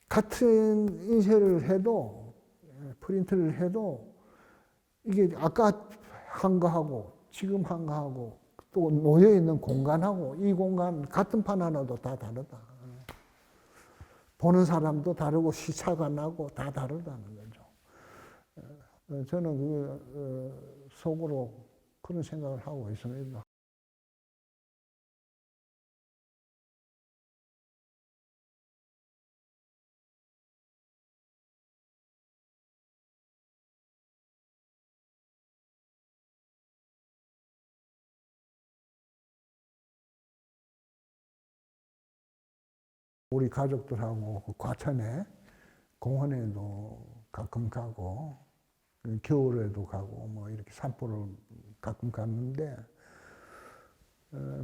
같은 인쇄를 해도, 프린트를 해도, 이게 아까 한 거하고, 지금 한 거하고, 또 놓여있는 공간하고, 이 공간, 같은 판 하나도 다 다르다. 보는 사람도 다르고, 시차가 나고, 다 다르다는 거죠. 저는 속으로 그런 생각을 하고 있습니다. 우리 가족들하고 과천에 공원에도 가끔 가고, 겨울에도 가고, 뭐 이렇게 산보를 가끔 갔는데,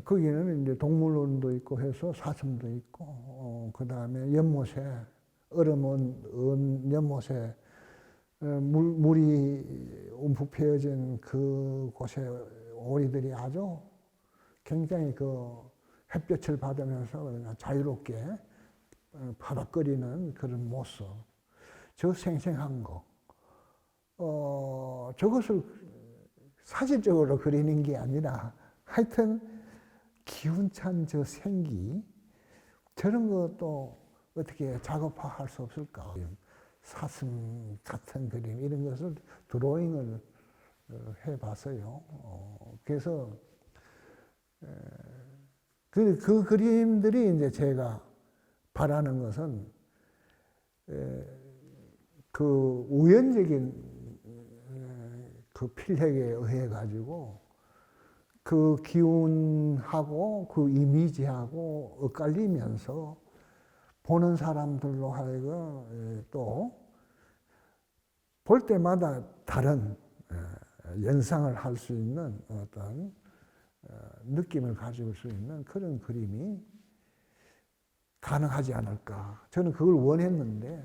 거기는 이제 동물원도 있고 해서 사슴도 있고, 그 다음에 연못에, 얼음 연못에 물이 움푹 패여진 그곳에 오리들이 아주 굉장히 그 햇볕을 받으면서 그냥 자유롭게 바닥거리는 그런 모습, 저 생생한 거, 저것을 사실적으로 그리는 게 아니라 하여튼 기운찬 저 생기, 저런 것도 어떻게 작업화할 수 없을까? 사슴 같은 그림, 이런 것을 드로잉을 해봤어요. 그래서 그 그림들이 이제 제가 바라는 것은 그 우연적인 그 필력에 의해 가지고 그 기운하고 그 이미지하고 엇갈리면서 보는 사람들로 하여금 또 볼 때마다 다른 연상을 할 수 있는 어떤 느낌을 가질 수 있는 그런 그림이 가능하지 않을까. 저는 그걸 원했는데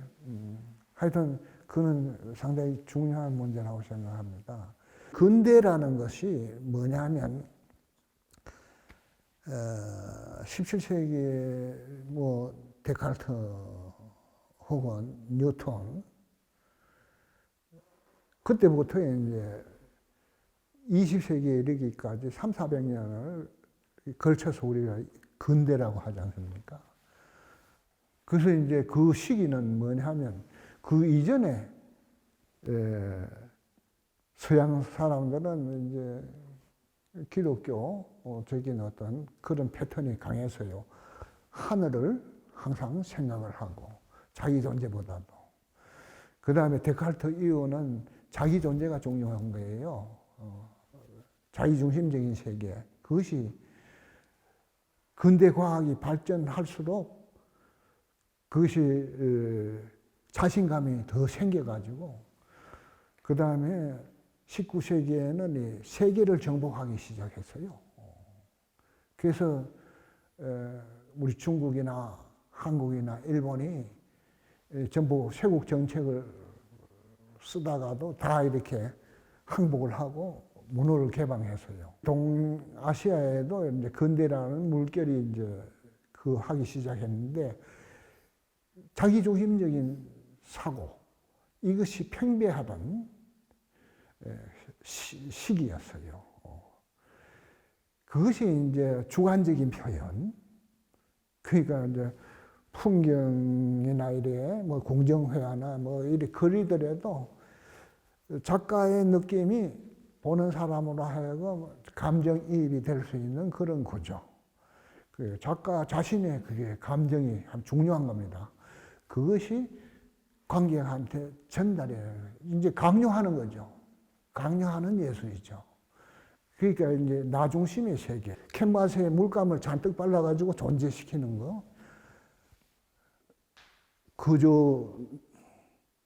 하여튼 그는 상당히 중요한 문제라고 생각합니다. 근대라는 것이 뭐냐면 17세기에 뭐 데카르트 혹은 뉴턴, 그때부터 이제 20세기에 이르기까지 300~400년을 걸쳐서 우리가 근대라고 하지 않습니까? 그래서 이제 그 시기는 뭐냐면 그 이전에 서양 사람들은 이제 기독교적인 어떤 그런 패턴이 강해서요. 하늘을 항상 생각을 하고 자기 존재보다도. 그 다음에 데카르트 이후는 자기 존재가 중요한 거예요. 자기중심적인 세계. 그것이 근대 과학이 발전할수록 그것이 자신감이 더 생겨가지고 그 다음에 19세기에는 세계를 정복하기 시작했어요. 그래서 우리 중국이나 한국이나 일본이 전부 쇄국 정책을 쓰다가도 다 이렇게 항복을 하고 문호를 개방해서요. 동아시아에도 이제 근대라는 물결이 이제 하기 시작했는데 자기중심적인 사고, 이것이 팽배하던 시기였어요. 그것이 이제 주관적인 표현, 그러니까 이제 풍경이나 이래 뭐 공정회화나 뭐 이래 그리더라도 작가의 느낌이 보는 사람으로 하여금 감정이입이 될 수 있는 그런 구조. 그 작가 자신의 그게 감정이 참 중요한 겁니다. 그것이 관객한테 전달해요. 이제 강요하는 거죠. 강요하는 예술이죠. 그러니까 이제 나중심의 세계. 캔버스에 물감을 잔뜩 발라가지고 존재시키는 거. 그저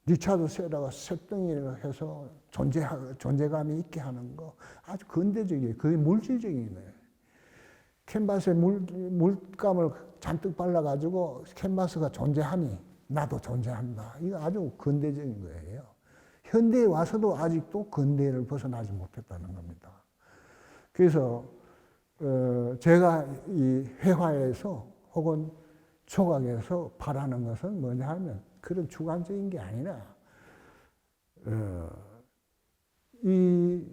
리차드 세라가 쇳덩이를 해서 존재감이 있게 하는 거 아주 근대적이에요. 그게 물질적인 거예요. 캔버스에 물감을 잔뜩 발라가지고 캔버스가 존재하니 나도 존재한다. 이거 아주 근대적인 거예요. 현대에 와서도 아직도 근대를 벗어나지 못했다는 겁니다. 그래서 제가 이 회화에서 혹은 조각에서 바라는 것은 뭐냐 하면 그런 주관적인 게 아니라 이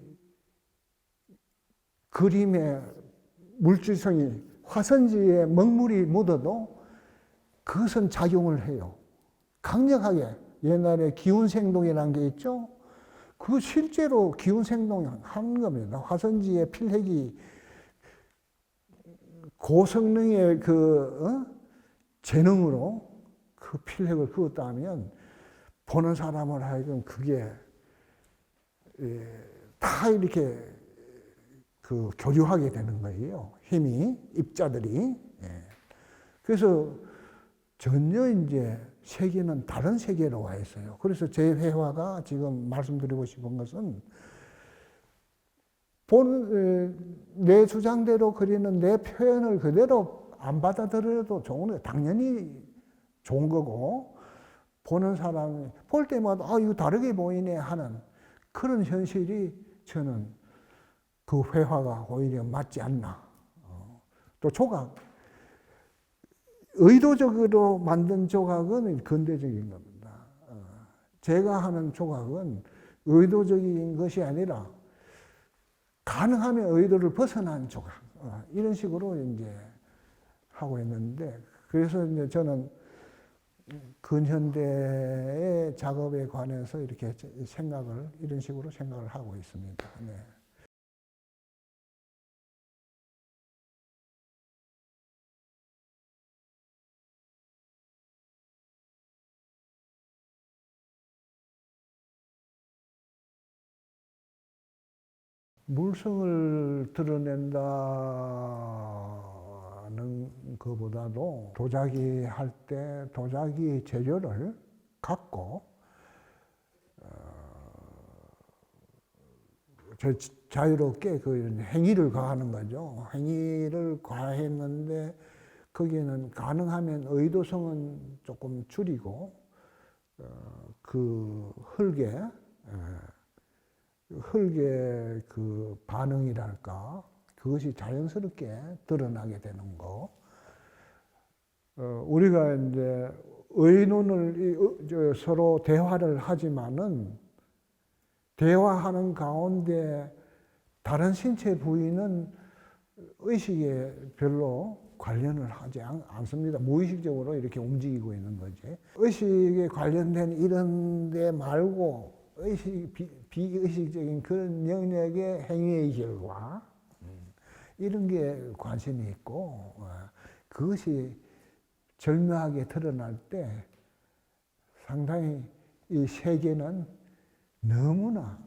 그림의 물질성이 화선지에 먹물이 묻어도 그것은 작용을 해요. 강력하게. 옛날에 기운생동이라는 게 있죠. 그 실제로 기운생동하는 겁니다. 화선지에 필핵이 고성능의 재능으로 그 필핵을 그었다면 보는 사람을 하여금 그게 다 이렇게 교류하게 되는 거예요. 힘이, 입자들이. 그래서 전혀 이제 세계는 다른 세계로 와 있어요. 그래서 제 회화가 지금 말씀드리고 싶은 것은 내 주장대로 그리는 내 표현을 그대로 안 받아들여도 좋은 거예요. 당연히 좋은 거고, 보는 사람이 볼 때마다 이거 다르게 보이네 하는 그런 현실이 저는 그 회화가 오히려 맞지 않나. 또 조각. 의도적으로 만든 조각은 근대적인 겁니다. 제가 하는 조각은 의도적인 것이 아니라 가능하면 의도를 벗어난 조각. 이런 식으로 이제 하고 있는데, 그래서 이제 저는 근현대의 작업에 관해서 이렇게 이런 식으로 생각을 하고 있습니다. 네. 물성을 드러낸다는 것보다도 도자기 할 때 도자기 재료를 갖고 자유롭게 그 행위를 가하는 거죠. 행위를 가했는데 거기에는 가능하면 의도성은 조금 줄이고 그 흙의 그 반응이랄까 그것이 자연스럽게 드러나게 되는 거. 우리가 이제 의논을 서로 대화를 하지만은 대화하는 가운데 다른 신체 부위는 의식에 별로 관련을 하지 않습니다. 무의식적으로 이렇게 움직이고 있는 거지. 의식에 관련된 이런 데 말고 비의식적인 그런 영역의 행위의 결과 이런 게 관심이 있고 그것이 절묘하게 드러날 때 상당히 이 세계는 너무나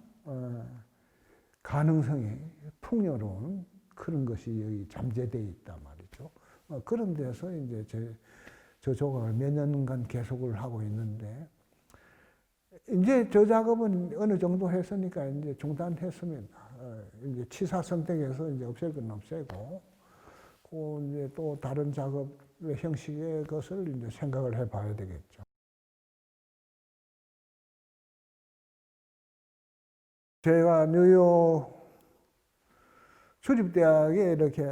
가능성이 풍요로운 그런 것이 여기 잠재되어 있단 말이죠. 그런 데서 이제 저 조각을 몇 년간 계속을 하고 있는데 이제 저 작업은 어느 정도 했으니까 이제 중단했습니다. 이제 치사 선택해서 이제 없앨 건 없애고, 이제 또 다른 작업의 형식의 것을 이제 생각을 해봐야 되겠죠. 제가 뉴욕 주립대학에 이렇게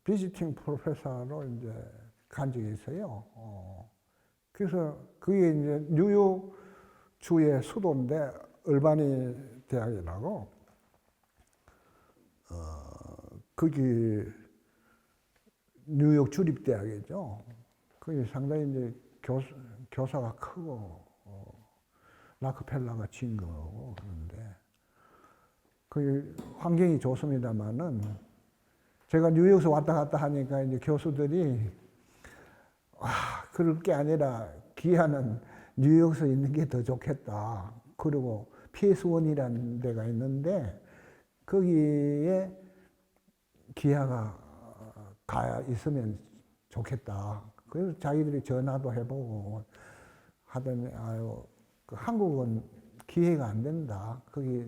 비지팅 프로페서로 이제 간 적이 있어요. 그래서 그게 이제 뉴욕 주의 수도인데 얼바니 대학이라고 거기 뉴욕 주립대학이죠. 거기 상당히 이제 교사가 크고 락펠러가 진 거고 그런데 그 환경이 좋습니다만은 제가 뉴욕에서 왔다 갔다 하니까 이제 교수들이 그럴 게 아니라 기아는 뉴욕에서 있는 게 더 좋겠다. 그리고 PS1이라는 데가 있는데 거기에 기아가 가 있으면 좋겠다. 그래서 자기들이 전화도 해보고 하더니 아유 그 한국은 기회가 안 된다. 거기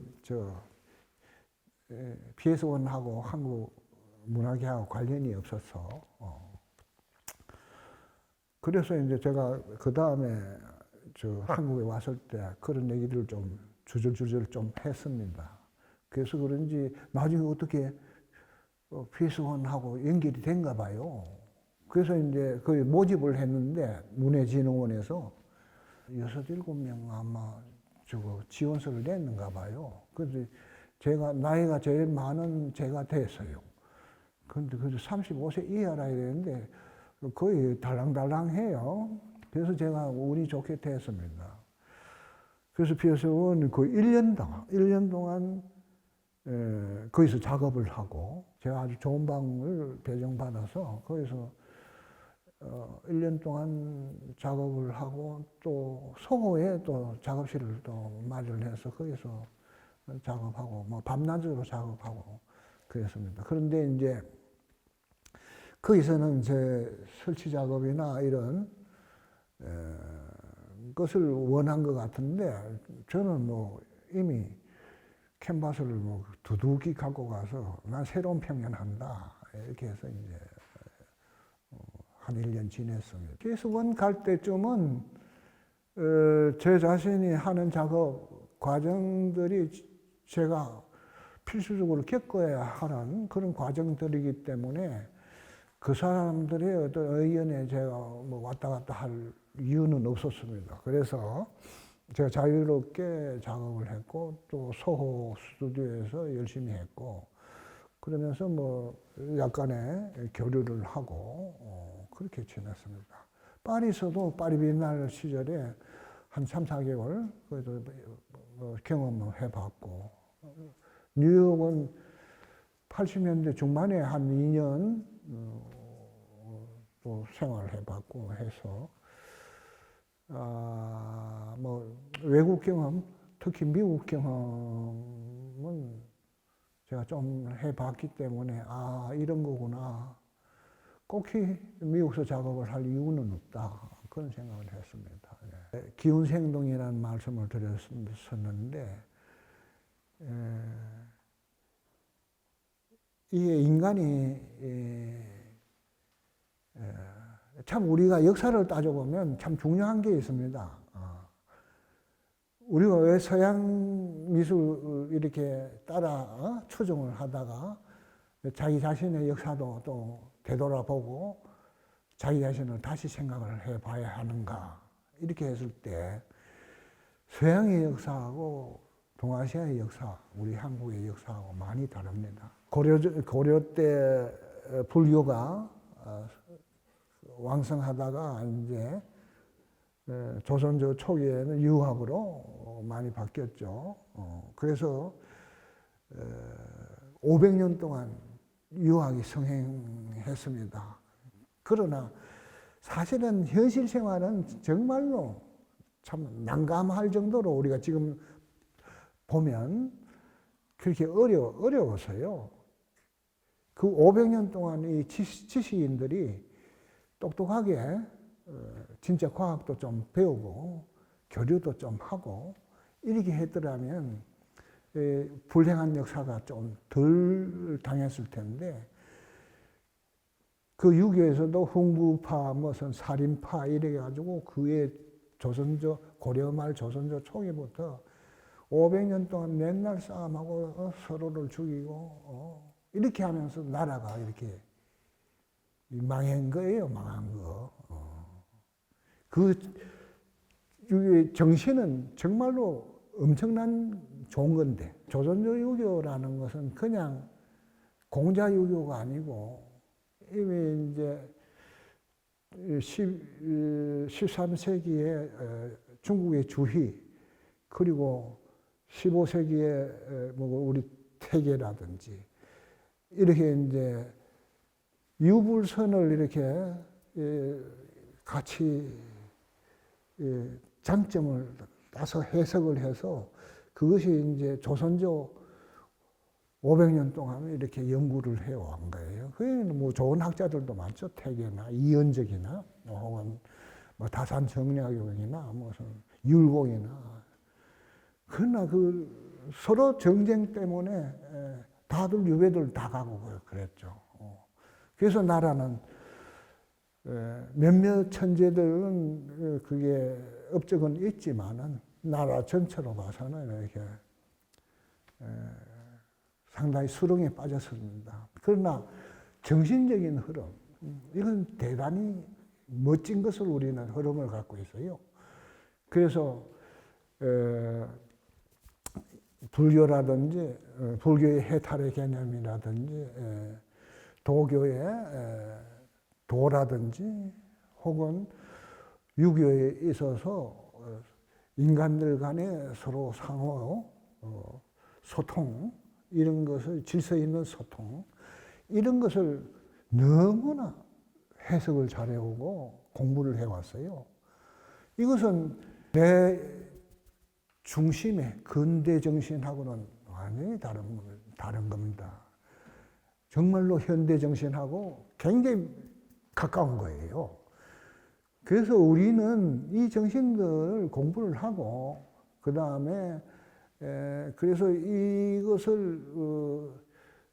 BS원하고 한국 문화계하고 관련이 없어서 그래서 이제 제가 그 다음에 한국에 왔을 때 그런 얘기를 좀 주절주절 좀 했습니다. 그래서 그런지 나중에 어떻게 BS원하고 연결이 된가 봐요. 그래서 이제 거의 모집을 했는데 문해진흥원에서 6-7명 아마 지원서를 냈는가 봐요. 그래서 제가 나이가 제일 많은 제가 됐어요. 그런데 그래도 35세 이하라 되는데 거의 달랑달랑해요. 그래서 제가 운이 좋게 됐습니다. 그래서 BS원 그 1년 동안 거기서 작업을 하고 제가 아주 좋은 방을 배정받아서 거기서 1년 동안 작업을 하고 또 소호에 또 작업실을 또 마련해서 거기서 작업하고 뭐 밤낮으로 작업하고 그랬습니다. 그런데 이제 거기서는 제 설치 작업이나 이런 것을 원한 것 같은데 저는 뭐 이미 캔버스를 뭐 두둑이 갖고 가서 난 새로운 평면 한다 이렇게 해서 이제 한 1년 지냈습니다. BS원 갈 때쯤은 제 자신이 하는 작업 과정들이 제가 필수적으로 겪어야 하는 그런 과정들이기 때문에 그 사람들의 어떤 의견에 제가 뭐 왔다 갔다 할 이유는 없었습니다. 그래서 제가 자유롭게 작업을 했고 또 소호 스튜디오에서 열심히 했고 그러면서 뭐 약간의 교류를 하고 그렇게 지냈습니다. 파리에서도 파리 비엔날 시절에 한 3-4개월 그래도 경험을 해봤고 뉴욕은 80년대 중반에 한 2년 또 생활을 해봤고 해서 뭐 외국 경험, 특히 미국 경험은 제가 좀 해봤기 때문에 이런 거구나. 꼭히 미국에서 작업을 할 이유는 없다. 그런 생각을 했습니다. 기운생동이라는 말씀을 드렸었는데 이게 인간이 참 우리가 역사를 따져보면 참 중요한 게 있습니다. 우리가 왜 서양 미술 이렇게 따라 추종을 하다가 자기 자신의 역사도 또 되돌아보고 자기 자신을 다시 생각을 해봐야 하는가 이렇게 했을 때 서양의 역사하고 동아시아의 역사, 우리 한국의 역사하고 많이 다릅니다. 고려 때 불교가 왕성하다가 이제 조선조 초기에는 유학으로 많이 바뀌었죠. 그래서 500년 동안 유학이 성행했습니다. 그러나 사실은 현실 생활은 정말로 참 난감할 정도로 우리가 지금 보면 그렇게 어려워서요. 그 500년 동안 이 지식인들이 똑똑하게 진짜 과학도 좀 배우고 교류도 좀 하고 이렇게 했더라면 불행한 역사가 좀 덜 당했을 텐데 그 유교에서도 흥부파 무슨 살인파 이래 가지고 그의 조선조 고려 말 조선조 초기부터 500년 동안 맨날 싸움하고 서로를 죽이고 이렇게 하면서 나라가 이렇게 망한 거예요, 망한 거. 그 유교의 정신은 정말로 엄청난 좋은 건데 조선조 유교라는 것은 그냥 공자 유교가 아니고 이미 이제 13세기에 중국의 주희 그리고 15세기에 뭐 우리 태계라든지 이렇게 이제 유불선을 이렇게 같이 장점을 따서 해석을 해서 그것이 이제 조선조 500년 동안 이렇게 연구를 해온 거예요. 그게 뭐 좋은 학자들도 많죠. 태계나 이현적이나 혹은 뭐 다산 정약용이나 무슨 율곡이나 그러나 그 서로 정쟁 때문에 다들 유배들 다 가고 그랬죠. 그래서 나라는 몇몇 천재들은 그게 업적은 있지만은 나라 전체로 봐서는 이렇게 상당히 수렁에 빠졌습니다. 그러나 정신적인 흐름, 이건 대단히 멋진 것을 우리는 흐름을 갖고 있어요. 그래서 불교라든지 불교의 해탈의 개념이라든지 도교의 도라든지 혹은 유교에 있어서 인간들 간의 서로 상호 소통, 이런 것을 질서 있는 소통, 이런 것을 너무나 해석을 잘해오고 공부를 해왔어요. 이것은 내 중심의 근대 정신하고는 완전히 다른 겁니다. 정말로 현대 정신하고 굉장히 가까운 거예요. 그래서 우리는 이 정신들을 공부를 하고, 그 다음에 그래서 이것을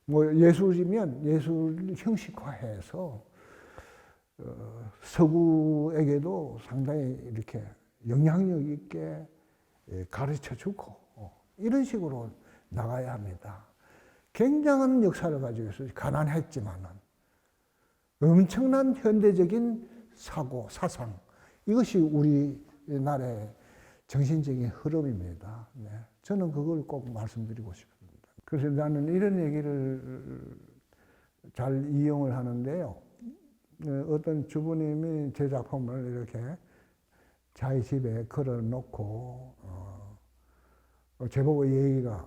뭐 예술이면 예술 형식화해서 서구에게도 상당히 이렇게 영향력 있게 가르쳐 주고 이런 식으로 나가야 합니다. 굉장한 역사를 가지고 있어요. 가난했지만은 엄청난 현대적인 사고, 사상, 이것이 우리나라의 정신적인 흐름입니다. 네. 저는 그걸 꼭 말씀드리고 싶습니다. 그래서 나는 이런 얘기를 잘 이용을 하는데요. 어떤 주부님이 제 작품을 이렇게 자기 집에 걸어놓고 제보고 얘기가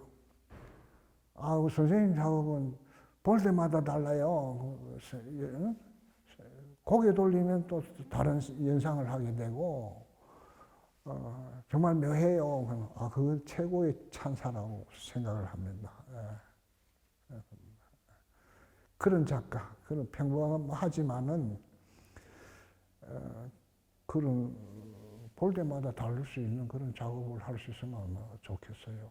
선생님 작업은 볼 때마다 달라요. 고개 돌리면 또 다른 연상을 하게 되고 정말 묘해요. 그건 최고의 찬사라고 생각을 합니다. 그런 작가, 그런 평범하지만은 그런 볼 때마다 다를 수 있는 그런 작업을 할 수 있으면 얼마나 좋겠어요.